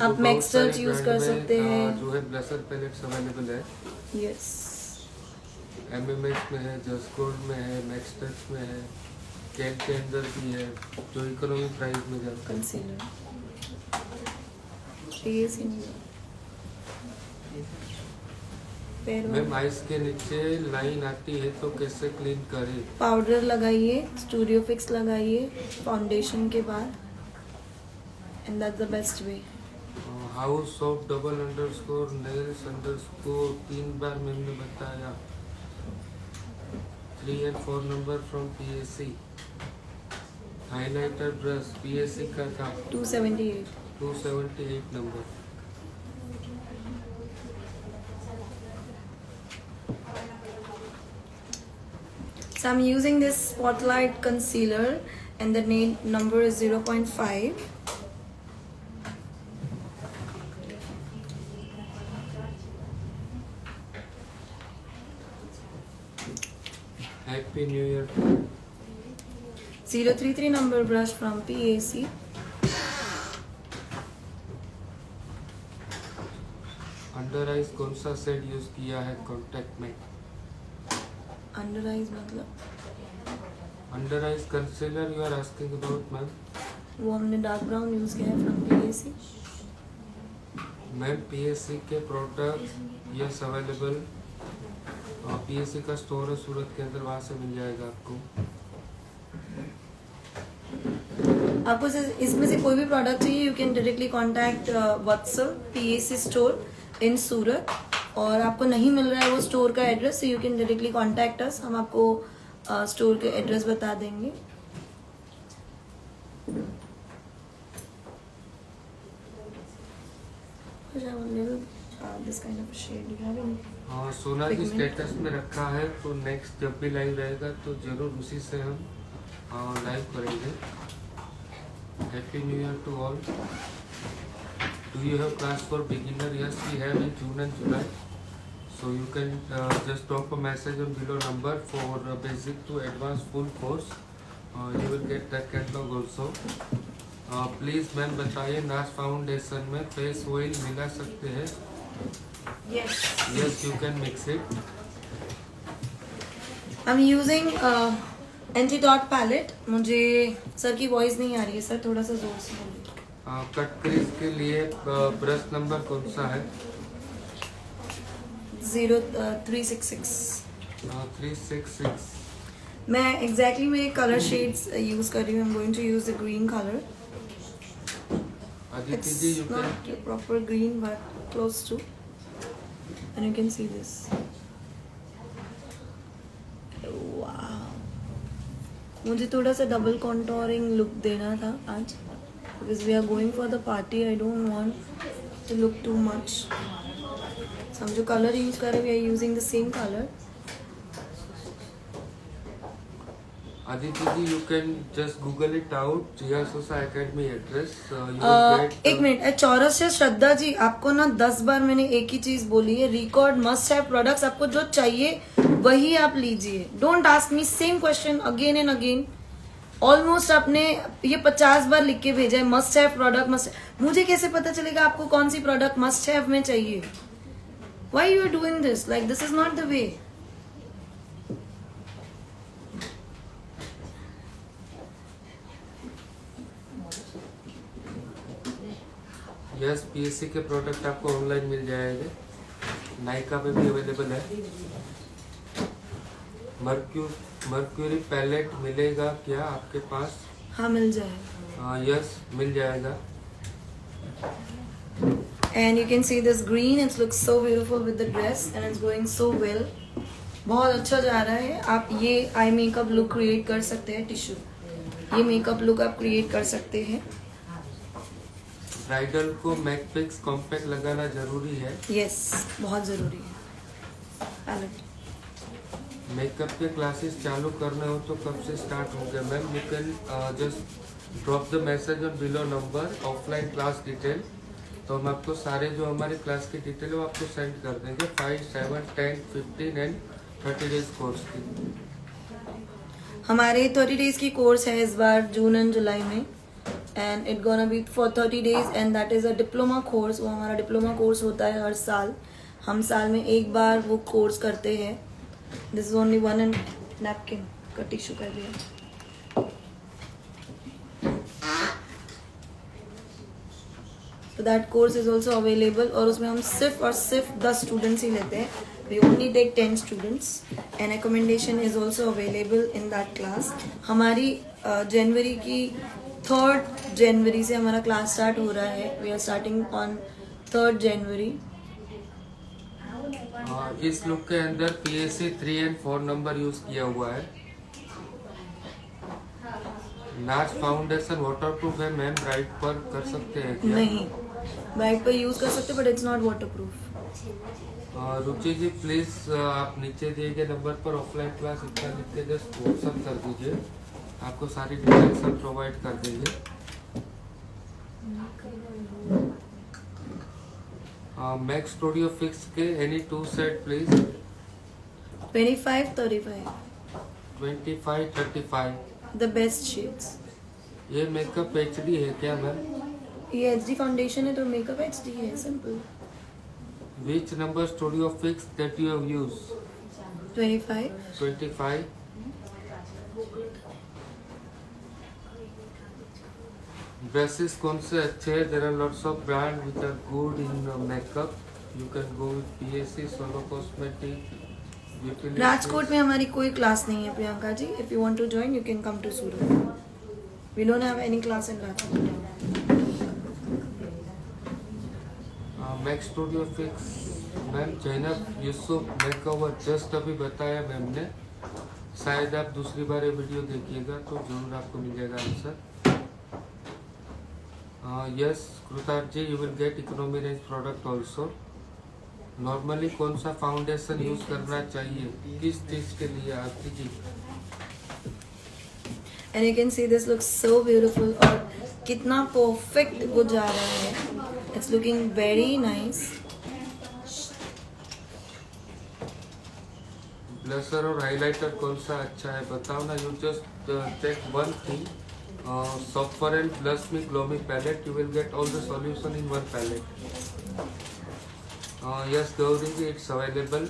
आप Max Touch यूज़ कर सकते हैं. जो है ब्लशर पैलेट्स अवेलेबल है. यस. MMS में है, जस्ट गोल्ड में है, मैक्स टच में है, केल के अंदर भी है जो इकोनॉमी प्राइस में जाता है. कंसीलर PAC नहीं. मैम आइस के नीचे लाइन आती है तो कैसे क्लीन करें? पाउडर लगाइए, स्टूडियो फिक्स लगाइए फाउंडेशन के बाद, and that's the best way. House of double underscore nails underscore 3 बार मैंने बताया. 3 and 4 number from PAC. Highlighter brush PAC का था 278. 278 number. So I'm using this Spotlight concealer, and the number is 0.5. Happy new year. 033 number brush from PAC. Under eyes कौन सा shade use किया है contact में? Under eyes मतलब under eyes concealer you are asking about ma'am? वो हमने dark brown use किया है फ्रॉम PAC. मैम पीएससी के प्रोडक्ट यस अवेलेबल, पीएससी का स्टोर है सूरत के अंदर, वहाँ से मिल जाएगा आपको। आपको इसमें से कोई भी प्रोडक्ट चाहिए you can directly contact Vatsal PAC store in Surat, और आपको नहीं मिल रहा है वो स्टोर का address, you can directly contact us, हम आपको स्टोर के एड्रेस बता देंगे। This kind of shade you have in हाँ, सोना जी pigment? स्टेटस में रखा है, तो नेक्स्ट जब भी लाइव रहेगा तो जरूर उसी से हम लाइव करेंगे। Happy new year to all. Do you have class for beginner? Yes we have in June and July, so you can just drop a message on below number for basic to advanced full course, you will get that catalog also. Please ma'am बताइए नाज foundation में face oil मिला सकते हैं? Yes. Yes you can mix it. I'm using anti-dot palette. मुझे sir की voice नहीं आ रही है सर, थोड़ा सा जोर से बोलिए। कट क्रीज के लिए ब्रश नंबर कौन सा है? 366. 366। मैं एग्जैक्टली मेरे कलर शेड्स यूज कर रही हूँ। I'm going to use the green color. Aditi It's ji you can not proper green but close to, and you can see this. Wow. मुझे थोड़ा सा डबल कॉन्टोरिंग लुक देना था आज, because we are going for the party. I don't want to look too much. So हम जो colour use कर रहे हैं, we are using the same color. Aditi ji, you can just Google it out, Jia Sosa Academy address. You will get. एक minute, चौरस से श्रद्धा जी, आपको ना 10 बार मैंने एक ही चीज बोली है, रिकॉर्ड मस्ट हैव प्रोडक्ट्स, आपको जो चाहिए वही आप लीजिए। Don't ask me same question again and again. Almost आपने ये 50 बार लिख के भेजा है मस्ट हैव प्रोडक्ट मस्ट। मुझे कैसे पता चलेगा आपको कौन सी प्रोडक्ट मस्ट हैव में चाहिए? Why you are doing this? Like this is not the way. Yes PSC के प्रोडक्ट आपको ऑनलाइन मिल जाएंगे, नाइका पे भी अवेलेबल है। मर्क्यूरी पैलेट मिलेगा क्या आपके पास? हाँ मिल जाएगा। यस मिल जाएगा। And you can see this green, it looks so beautiful with the dress and it's going so well. बहुत अच्छा जा रहा है। आप ये आई मेकअप लुक क्रिएट कर सकते हैं, टिश्यू ये मेकअप लुक आप क्रिएट कर सकते हैं। ब्राइडल को मैक फिक्स कॉम्पैक्ट लगाना जरूरी है? यस बहुत ज़रूरी है। पैलेट मेकअप के क्लासेस चालू करने हो तो कब से स्टार्ट होंगे ma'am? You can just drop the message on below number offline class detail, तो हम आपको सारे जो हमारे क्लास की डिटेल है वो आपको सेंड कर देंगे। 5, 7, 10, 15 एंड 30 डेज कोर्स की। हमारे 30 डेज की कोर्स है इस बार जून एंड जुलाई में, and it gonna be for 30 days and that is a diploma course. वो हमारा डिप्लोमा कोर्स होता है हर साल, हम साल में एक बार वो कोर्स करते हैं। This is only 1 and napkin का टिश्यू कर दिया। So that course is also available और उसमें हम सिर्फ और सिर्फ 10 स्टूडेंट्स ही लेते हैं। We only take 10 students and accommodation is also available in that class. हमारी जनवरी की 3rd जनवरी से हमारा क्लास स्टार्ट हो रहा है। We are starting on 3rd जनवरी। इस लुक के अंदर PAC 3 एंड 4 नंबर यूज किया हुआ है। नाज फाउंडेशन वाटरप्रूफ है मैम, ब्राइट पर कर सकते हैं क्या? नहीं, ब्राइट पर यूज कर सकते but it's not waterproof. Ruchi ji please आप नीचे दिए गए नंबर पर ऑफलाइन क्लास इतना लिख के जस्ट व्हाट्सएप कर दीजिए, आपको सारी डिटेल्स हम प्रोवाइड कर देंगे। मैक्स स्टूडियो फिक्स के any 2 set please. 25, 35 25-35। The best shades. ये मेकअप HD है क्या मैम? ये HD फाउंडेशन है तो मेकअप HD है, simple. Which number Studio Fix that you have used? 25. 25. Brushes कौन से अच्छे हैं? There are lots of brands which are good in makeup. You can go with PAC, Solo Cosmetic, Utility. Rajkot में हमारी कोई क्लास नहीं है Priyanka ji. If you want to join, you can come to Surat. We don't have any class in Rajkot. Mac studio fix ma'am Zainab Yusuf makeover just अभी बताया ma'am ने. शायद आप दूसरी बार ये वीडियो देखिएगा तो जरूर आपको मिल जाएगा answer. Yes Kritarth ji, you will get economy range product also. Normally कौन सा फाउंडेशन यूज करना चाहिए किस चीज के लिए आरती जी? And you can see this looks so beautiful. और कितना perfect वो जा रहा है. It's looking very nice. Blusher और हाइलाइटर कौन सा अच्छा है बताओ ना. You just check one thing. Software and blush me glowy palette. You will get all the solution in one palette. Yes Gauri ji, it's available.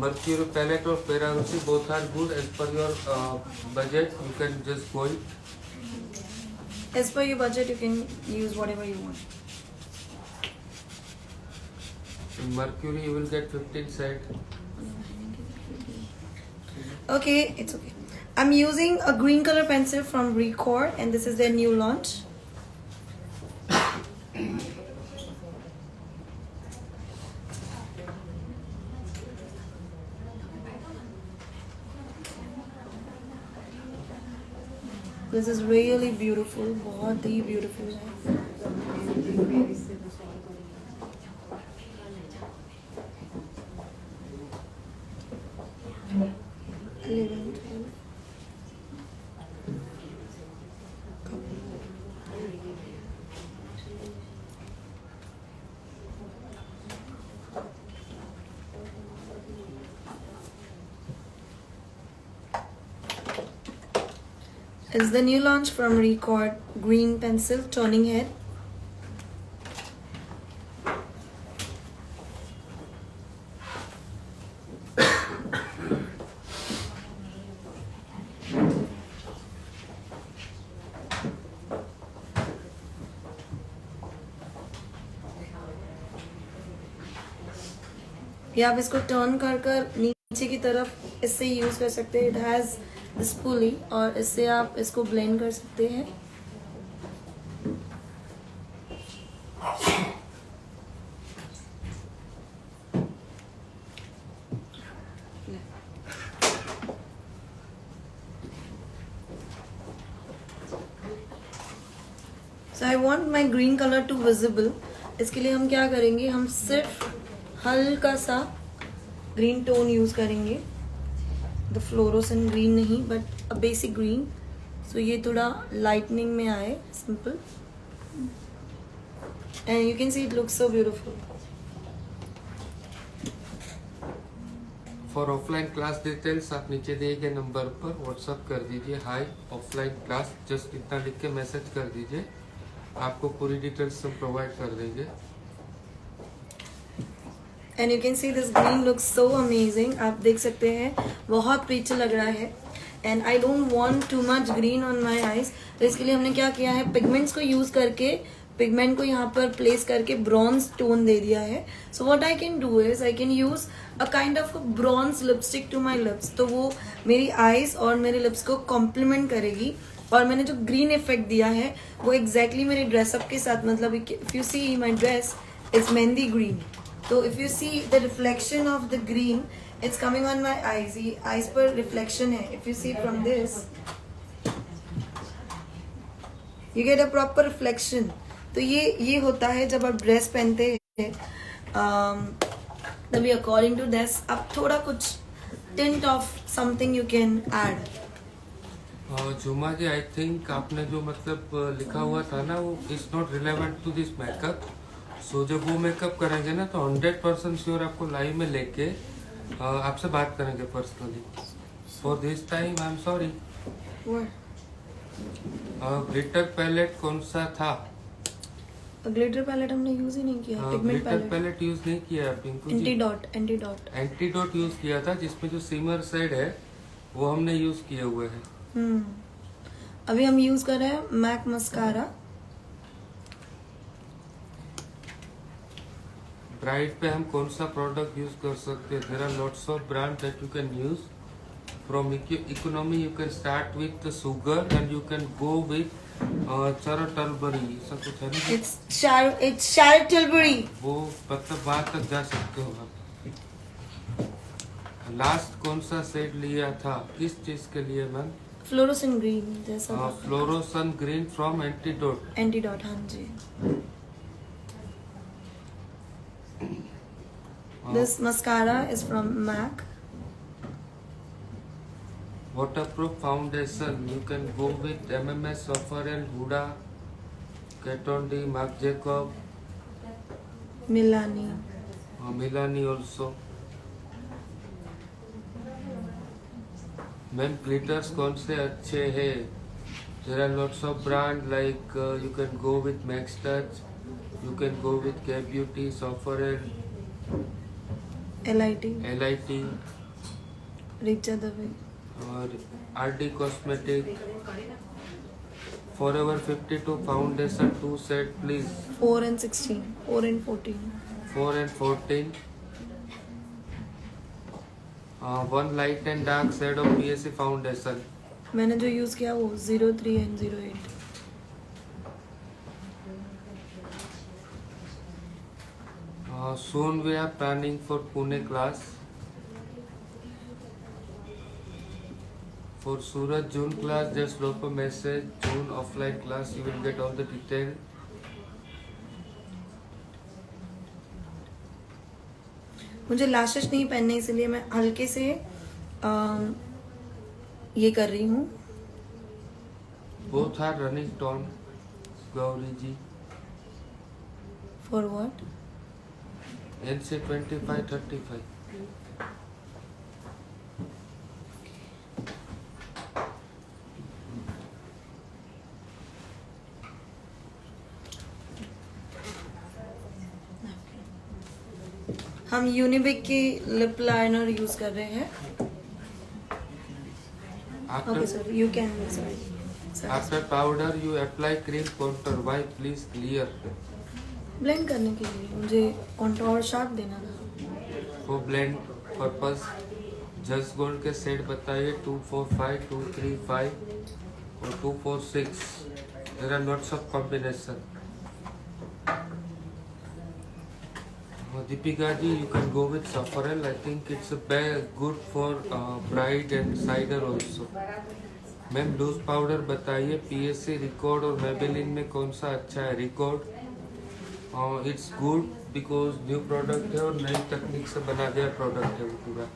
Mercury palette or Peruvian both are good as per your budget. You can just go it. As per your budget, you can use whatever you want. In Mercury you will get 15 set. Okay, it's okay. I'm using a green color pencil from Record, and this is their new launch. This is really beautiful. बहुत ही beautiful है. 11, 12. It's the new launch from Record green pencil toning head. या आप इसको turn कर कर नीचे की तरफ इससे यूज कर सकते हैं. इट हैज दिस पुली और इससे आप इसको ब्लेंड कर सकते हैं. So I want my green colour to visible. इसके लिए हम क्या करेंगे, हम सिर्फ हल्का सा ग्रीन टोन यूज करेंगे. द फ्लोरोसेंट ग्रीन नहीं but a basic green. So ये थोड़ा लाइटनिंग में आए, simple. And you can see it looks so beautiful. For offline class details आप नीचे दिए गए नंबर पर व्हाट्सअप कर दीजिए. हाय ऑफलाइन क्लास, जस्ट इतना लिख के मैसेज कर दीजिए. आपको पूरी डिटेल्स हम प्रोवाइड कर देंगे. And you can see this green looks so amazing. आप देख सकते हैं बहुत प्रीटी लग रहा है. And I don't want too much green on my eyes. तो इसके लिए हमने क्या किया है, पिगमेंट्स को यूज करके पिगमेंट को यहाँ पर प्लेस करके ब्रॉन्ज टोन दे दिया है. So what I can do is I can use a kind of bronze lipstick to my lips. तो वो मेरी आईज और मेरे लिप्स को कॉम्प्लीमेंट करेगी. और मैंने जो ग्रीन इफेक्ट दिया है वो एग्जैक्टली मेरे ड्रेसअप के साथ, मतलब if you see my dress is mehendi green. तो if you see the reflection of the green it's coming on my eyes. ये आईज पर रिफ्लेक्शन है. If you see from this you get a proper reflection. तो ये होता है जब आप ड्रेस पहनते हैं. तभी अकॉर्डिंग टू दैट आप थोड़ा कुछ tint of something you can add. जुमा जी, आई थिंक आपने जो मतलब लिखा हुआ था ना वो is not relevant to this makeup. So जब वो मेकअप करेंगे ना तो 100% श्योर आपको लाइव में लेके आपसे बात करेंगे personally. For this time, I'm sorry. What? Glitter palette कौन सा था? ग्लिटर पैलेट हमने यूज ही नहीं किया. Pigment glitter palette. Palette use नहीं किया Pinku ji. Antidote. Antidote use किया था, जिसमें जो सिमर शेड है वो हमने यूज किए हुए हैं. अभी हम यूज कर रहे हैं मैक मस्कारा. ब्राइट पे हम कौन सा प्रोडक्ट यूज कर सकते हैं? There are lots of brand that you can use. From economy you can start with Sugar and you can go with Charlotte, ऐसा कुछ है ना? It's Charlottebury. वो मतलब वहां तक जा सकते हो आप. लास्ट कौन सा शेड लिया था? किस चीज के लिए मैम? फ्लोरोसेंट ग्रीन जैसा. फ्लोरोसन ग्रीन फ्रॉम एंटीडोट. एंटीडॉट. हाँ जी. This mascara is from MAC. Waterproof foundation, you can go with MMS, Sofferel, Huda, Kat Von D, Marc Jacob, Milani. Milani also. Ma'am glitters कौन से अच्छे हैं? There are lots of brand like you can go with Max Touch, you can go with K Beauty, Sofferel, LIT. Richa Dave. और RD Cosmetic. Forever 52 foundation 2 set please. 4 and 16. 4 and 14. 4 and 14. One light and dark shade of PSC foundation. मैंने जो use किया वो 03 and 08. Soon we are planning for Pune class. For Surat June class, just drop a message. June offline class, you will get all the detail. मुझे lashes नहीं पहनने, इसलिए मैं हल्के से ये कर रही हूँ. Both are running tone, Gauri ji. For what? NC 2535. हम यूनिबिक की लिप लाइनर यूज कर रहे हैं. Okay, sir. You can. Sorry. After powder, you apply cream contour. Why? Please clear. Blend करने के लिए मुझे कॉन्टोर शार्प देना था. For blend purpose, just gold के सेट बताइए. 245, 235 और 246. There are lots of combination. Deepika ji, you can go with Sofferel. I think it's a good for bride and cider also. Ma'am loose powder बताइए. PSC Recode और Maybelline में कौन सा अच्छा है? Recode it's good because new product है और नई तकनीक से बना गया प्रोडक्ट है वो पूरा.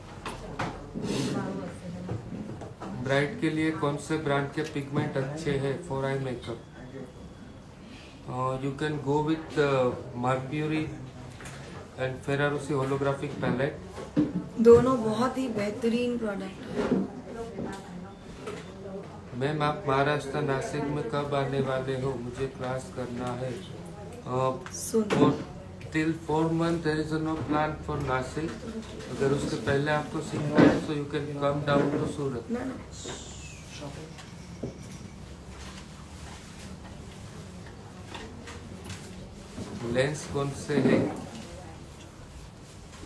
ब्राइड के लिए कौन से ब्रांड के पिगमेंट अच्छे हैं for eye makeup? You can go with Mercury and Ferarossi holographic palette. दोनों बहुत ही बेहतरीन प्रोडक्ट है. मैम आप महाराष्ट्र नासिक में कब आने वाले हो? मुझे क्लास करना है. Till 4 months there is no plan for Nashik. अगर उसके पहले आपको सीखना है तो you can come down to Surat. Lens कौन से है?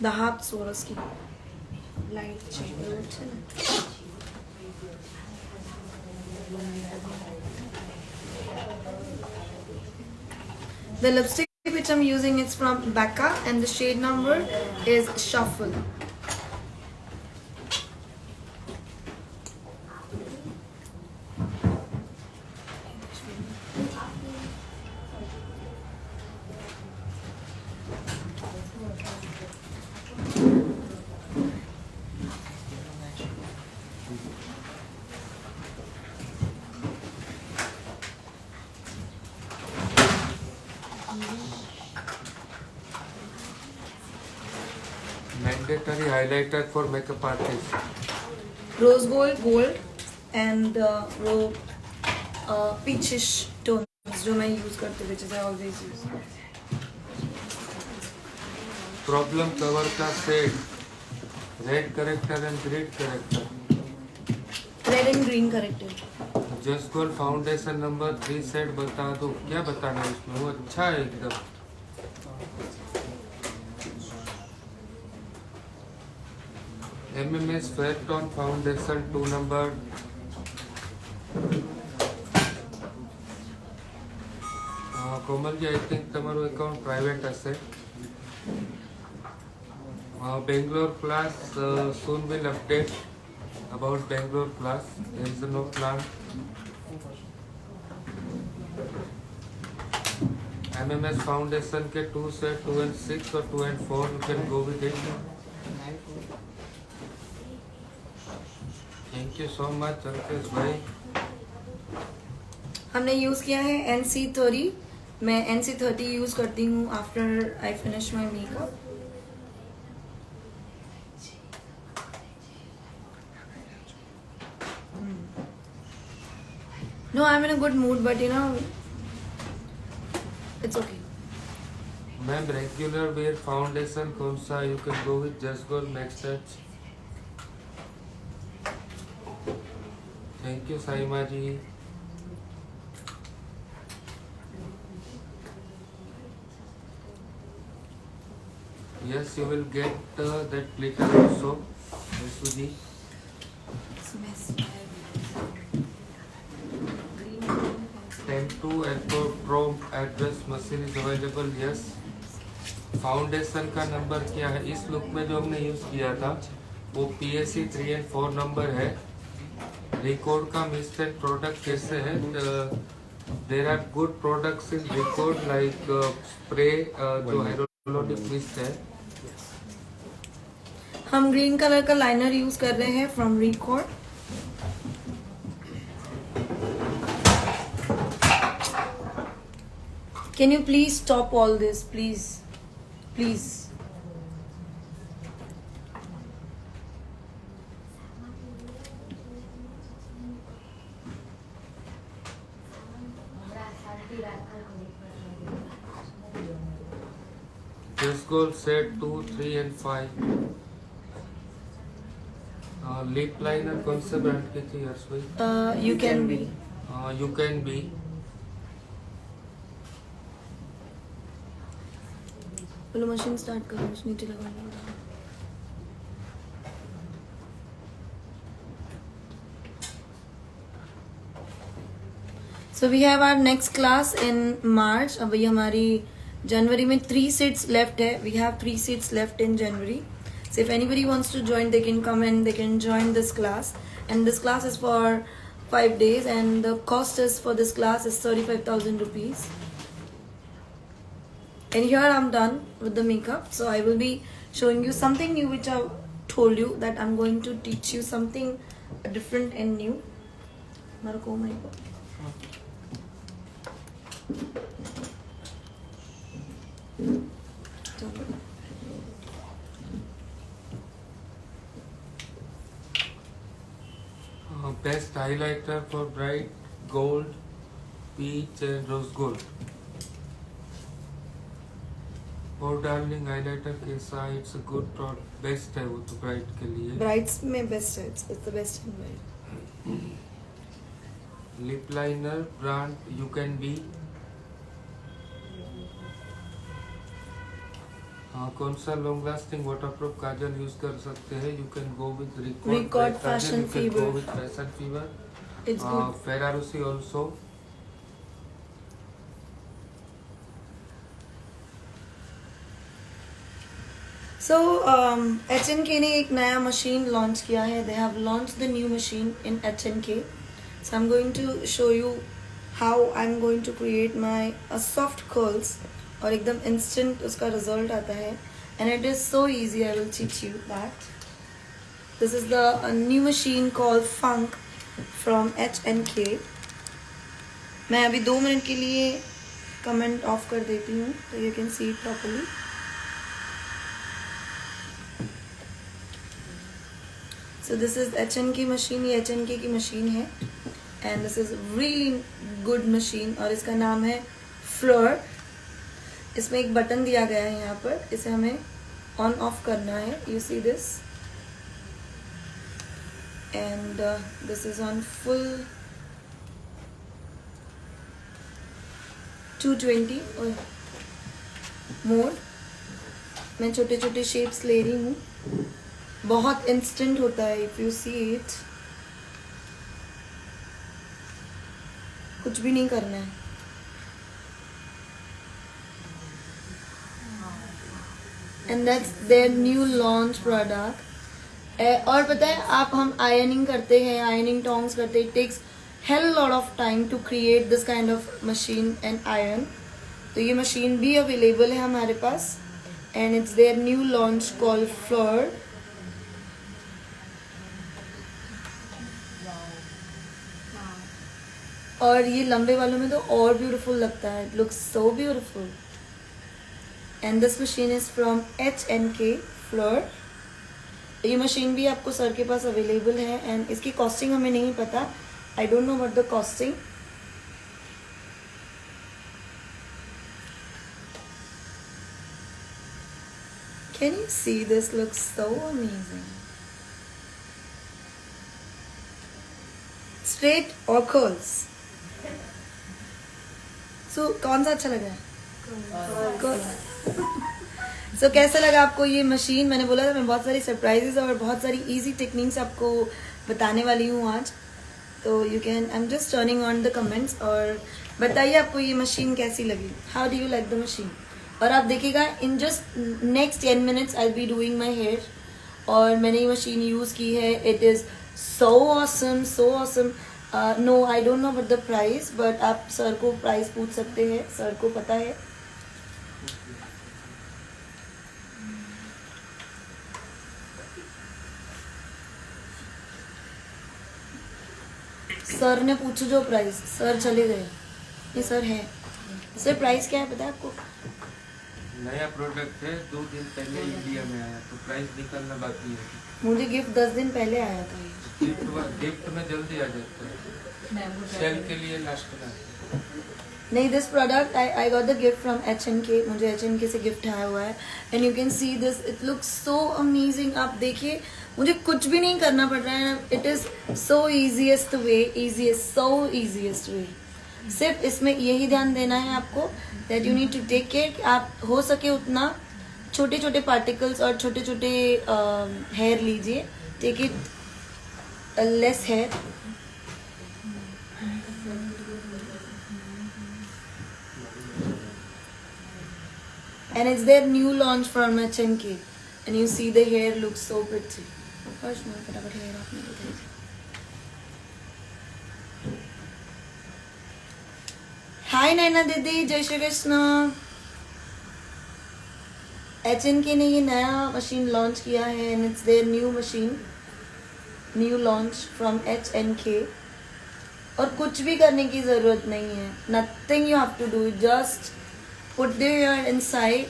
दहाब सोरस की लाइट चाहिए. The lipstick which I'm using is from Becca and the shade number is Shuffle. Mandatory highlighter for makeup artist. rose gold and peachish tones जो मैं use करती हूँ, which is I always use. Problem cover का सेट, red corrector and green corrector. Red and green corrector. Just gold foundation number 3 set बता दो. क्या बताना है इसमें? वो अच्छा है एकदम. MMS fair tone foundation 2 number. Komal ji, I think તમારું એકાઉન્ટ પ્રાઇવેટ હશે. Bangalore class soon will update about Bangalore class. There is no plan. MMS Foundation के 2 से 2 and 6 और 2 and 4 you can go with it. Thank you so much Alpesh भाई. हमने use किया है NC30. मैं NC30 यूज करती हूँ after I finish my makeup. No, I'm in a good mood, but you know, it's okay. Ma'am regular wear foundation कौन सा? You can go with just gold next touch. Thank you Saima ji. Yes, you will get that glitter also, Suji. Ten2 and Chrome address machine is available. Yes. Foundation का number क्या है? इस look में जो हमने use किया था वो PAC 3 and 4 नंबर है. रिकॉर्ड का मिस्ट एंड प्रोडक्ट कैसे है? There are good products in Record like spray जो हाइड्रोलॉनिक मिस्ट है. हम ग्रीन कलर का लाइनर यूज कर रहे हैं from Record. Can you please stop all this, please? Please. Just goal set 2, 3 and 5. Lip liner कौन से ब्रांड की थी हर्ष भाई? You can be. You can B. बोलो मशीन स्टार्ट करो, मुझे नीचे लगाना. So we have our next class in March. अभी हमारी जनवरी में 3 seats left है. We have 3 seats left in January. So if anybody wants to join, they can come and they can join this class. And this class is for 5 days, and the cost is for this class is 35,000 rupees. And here I'm done with the makeup. So I will be showing you something new, which I told you that I'm going to teach you something different and new. Marco, my God. Best highlighter for bright gold, peach and rose gold. और darling highlighter कैसा? It's a good product. Best है वो तो bright के लिए. Brights में best है. It's the best in bright. Lip liner brand you can be. कौन सा long lasting waterproof kajal use कर सकते हैं? You can go with Record Fashion Fever. Go with fashion Fever. It's good. Ferarossi also. So H&K ने एक नया machine launch किया है. They have launched the new machine in H&K. So I'm going to show you how I'm going to create my soft curls. और एकदम instant उसका result आता है. And it is so easy. I will teach you that. This is the new machine called Funk from H&K. मैं अभी 2 minute के लिए comment of कर देती हूँ तो you can see it properly. So this is HNK की machine, ये HNK की मशीन है and this is really good machine और इसका नाम है फ्लोर। इसमें एक बटन दिया गया है यहाँ पर, इसे हमें ऑन ऑफ करना है। You see this and this is on full 220 और मोड। मैं छोटे छोटे शेप्स ले रही हूँ, बहुत इंस्टेंट होता है। इफ यू सी इट, कुछ भी नहीं करना है। And that's there new launch product. और पता है, आप हम आयरनिंग करते हैं, आयरनिंग टोंग्स करते हैं, it takes hell lot of time to create this kind of machine and iron. तो ये मशीन भी अवेलेबल है हमारे पास and it's their new launch called floor. और ये लंबे वालों में तो और ब्यूटीफुल लगता है, it looks so beautiful. And this machine is from HNK floor. ये मशीन भी आपको सर के पास अवेलेबल है एंड इसकी कॉस्टिंग हमें नहीं पता, आई don't know what the costing. Can you see this? Looks so amazing. Straight or curls? So कौन सा अच्छा लगा है? Curls. So कैसा लगा आपको ये मशीन? मैंने बोला था मैं बहुत सारी सरप्राइजेस और बहुत सारी इजी टेक्निक्स आपको बताने वाली हूँ आज। तो you can, I am just turning on the comments और बताइए आपको ये मशीन कैसी लगी। How do you like the machine? और आप देखिएगा in just next 10 minutes I be doing my hair. और मैंने ये मशीन यूज़ की है, it is so awesome, so awesome. No I don't know but the price, but आप sir को प्राइस पूछ सकते हैं, सर को पता है। सर ने पूछो जो प्राइस, सर चले गए। ये सर है, सर प्राइस क्या है पता है आपको? नया प्रोडक्ट है, 2 दिन पहले इंडिया में आया तो प्राइस निकलना बाकी है। मुझे गिफ्ट 10 दिन पहले आया था ये। गिफ्ट में जल्दी आ जाता है, सेल के लिए लास्ट में। नहीं, this product I got the gift from HNK। मुझे HNK से गिफ्ट आया हुआ है and you can see this, it looks so amazing. आप देखिए, मुझे कुछ भी नहीं करना पड़ रहा है, it is so easiest way, easiest, so easiest way. सिर्फ इसमें यही ध्यान देना है आपको that you need to take care कि आप हो सके उतना छोटे छोटे पार्टिकल्स और छोटे छोटे हेयर लीजिए, take it less hair. And it's their new launch from HNK and you see the hair looks so pretty. फटाफट hair आपने दिखाई। हाय नैना दीदी, जय श्री कृष्ण। HNK ने ये नया मशीन लॉन्च किया है and it's their new machine, new launch from HNK। और कुछ भी करने की जरूरत नहीं है, nothing you have to do, just put their hair inside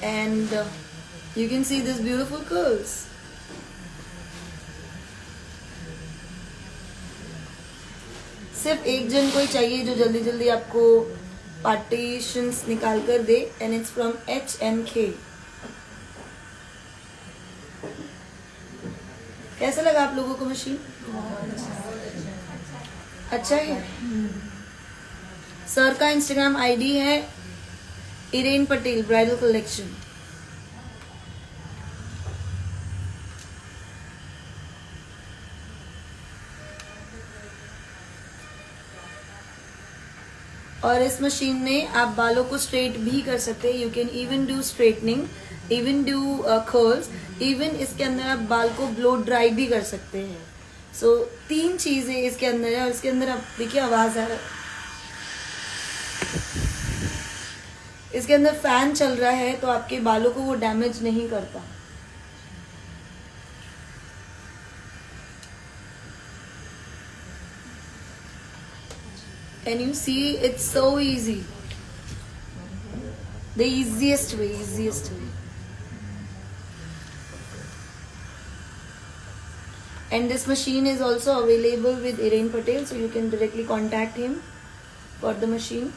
and you can see these beautiful curls. सिर्फ एक जन कोई चाहिए जो जल्दी जल्दी आपको पार्टीशंस निकाल कर दे एंड इट्स फ्रॉम HNK। कैसा लगा आप लोगों को मशीन? अच्छा है। सर का इंस्टाग्राम ID है इरेन पटेल ब्राइडल कलेक्शन। और इस मशीन में आप बालों को स्ट्रेट भी कर सकते हैं, you can even do straightening, even do curls, even इसके अंदर आप बाल को ब्लो ड्राई भी कर सकते हैं। सो 3 चीजें इसके अंदर है और इसके अंदर आप देखिए आवाज आ रहा है, इसके अंदर फैन चल रहा है तो आपके बालों को वो डैमेज नहीं करता। And you see, it's so easy. The easiest way, easiest way. And this machine is also available with Hiren Patel, so you can directly contact him for the machine.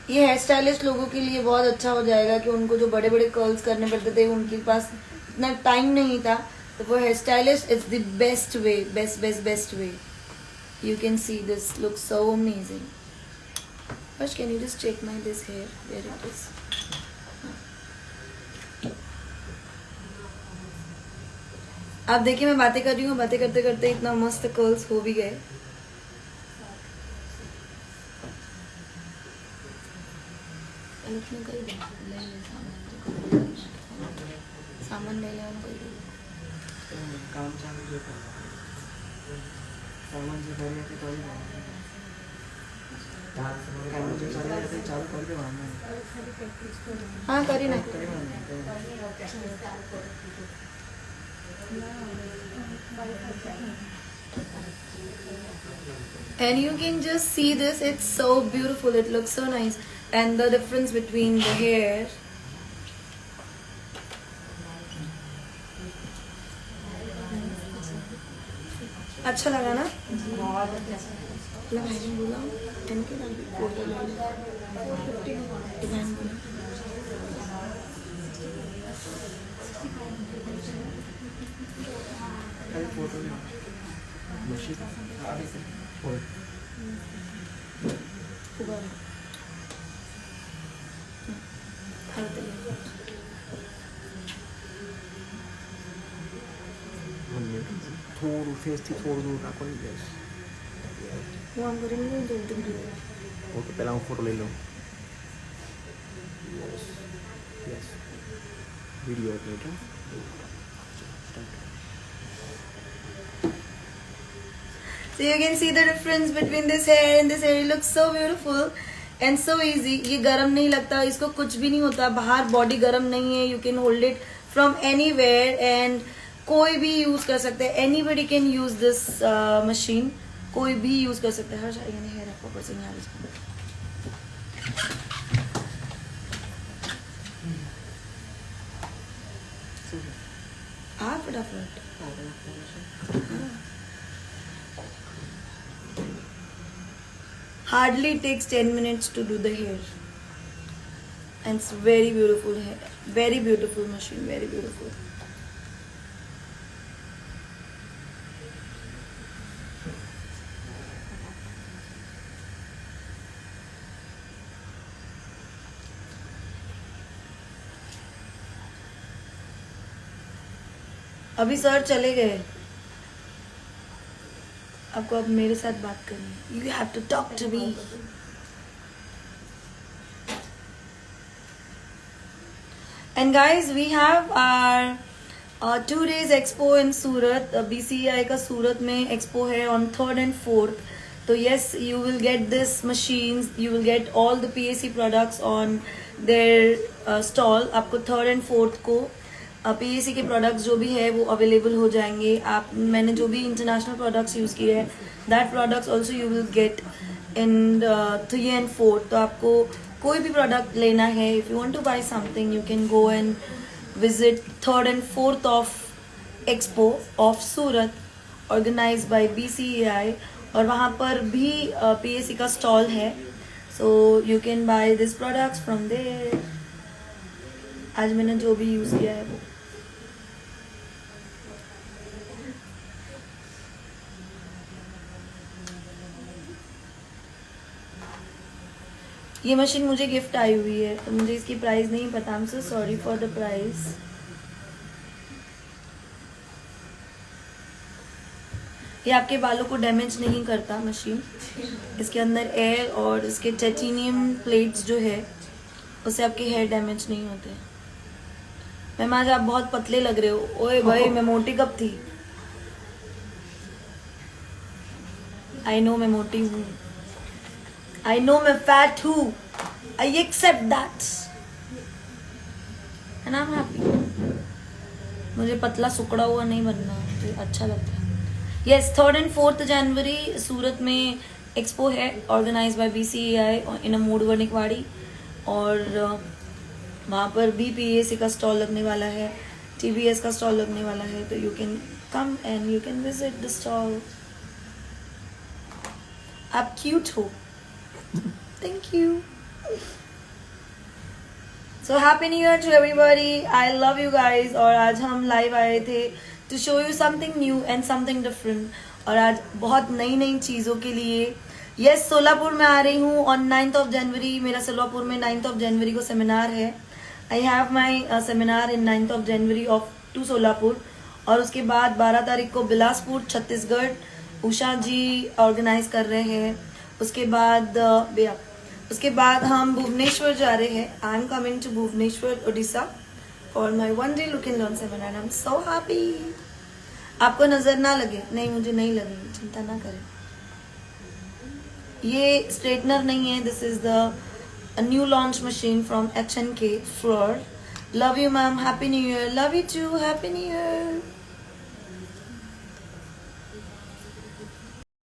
ये हेयर स्टाइलिस्ट लोगों के लिए बहुत अच्छा हो जाएगा कि उनको जो बड़े बड़े कर्ल्स करने पड़ते थे, उनके पास इतना टाइम नहीं था, तो वो hair stylist is the best way, best way. You can see this looks so amazing. Harsh, can you just check my this hair where it is? आप देखिए मैं बातें कर रही हूँ, बातें करते करते इतना मस्त कर्ल्स हो भी गए. सामान ले ले काम चालू जो सामान जो भर के तो काम जो चालू करके मारना. हाँ करी ना. And you can just see this, it's so beautiful, it looks so nice, and the difference between the hair. अच्छा लगा ना? बोला इनके नाम पे फोटो ले लो. 450 फोटो मशीन अभी से થોડું ફેસથી થોડું દૂર રાખવાનું. હું આમ કરીને લઉં તો એકદમ દૂર. ઓકે પહેલાં હું ફોટો લઈ લઉં. યસ વિડીયો એટલે So you can see the difference between this hair and this hair. It looks so beautiful and so easy. ये गरम नहीं लगता, इसको कुछ भी नहीं होता, बाहर बॉडी गरम नहीं है. You can hold it from anywhere and कोई भी यूज कर सकते हैं. Anybody can use this machine. कोई भी यूज कर सकता है. हर यानी हेयर आपको पसंद है इसको. फटाफट. Hardly takes 10 minutes to do the hair, and it's very beautiful hair, very beautiful machine, very beautiful. अभी सर चले गए, आपको अब मेरे साथ बात करनी. You have to talk to me. And guys we have our 2 days expo in Surat. BCEI का सूरत में एक्सपो है on 3rd and 4th. तो yes, you will get this machines, you will get all the PAC products on their stall. आपको 3rd and 4th को PAC के products जो भी है वो अवेलेबल हो जाएंगे. आप मैंने जो भी इंटरनेशनल प्रोडक्ट्स यूज़ किए हैं, that products also you will get in 3 and 4. तो आपको कोई भी प्रोडक्ट लेना है, if you want to buy something, you can go and visit 3rd and 4th of expo of Surat organized by BCEI. और वहाँ पर भी PAC का स्टॉल है, so you can buy this products from there. आज मैंने जो भी यूज़ किया है वो. ये मशीन मुझे गिफ्ट आई हुई है, तो मुझे इसकी प्राइस नहीं पता. आई am so sorry for the price. ये आपके बालों को डैमेज नहीं करता मशीन. इसके अंदर एयर और इसके टाइटेनियम प्लेट्स जो है उससे आपके हेयर डैमेज नहीं होते. मैम आज आप बहुत पतले लग रहे हो. ओए भाई, मैं मोटी कब थी? आई नो मैं मोटी हूँ, आई नो मैं फैट हूँ, I accept that and I am happy. मुझे पतला सुकड़ा हुआ नहीं बनना, मुझे अच्छा लगता है. यस, 3rd and 4th जनवरी सूरत में एक्सपो है organise by BCEI in a mood वनिकवाड़ी. और वहाँ पर भी PAC का स्टॉल लगने वाला है, TVS का स्टॉल लगने वाला है, तो you can come and you can visit the stall. आप क्यूट हो. Thank you. So happy new year to everybody. I love you guys. और आज हम लाइव आए थे to show you something new and something different. और आज बहुत नई नई चीज़ों के लिए यस सोलापुर में आ रही हूँ ऑन 9th of January. मेरा सोलापुर में 9th of January को सेमिनार है. I have my seminar in 9th of January of to Solapur. और उसके बाद 12 तारीख को बिलासपुर छत्तीसगढ़ उषा जी ऑर्गेनाइज कर रहे हैं. उसके बाद हम भुवनेश्वर जा रहे हैं. I am coming to Bhubaneswar Orissa for my 1 day look and learn seminar. I am so happy. आपको नजर ना लगे, नहीं मुझे नहीं लगेगी, चिंता ना करें. ये स्ट्रेटनर नहीं है, this is the new launch machine from H&K Fleur. Love you ma'am, happy new year. Love you too, happy new year.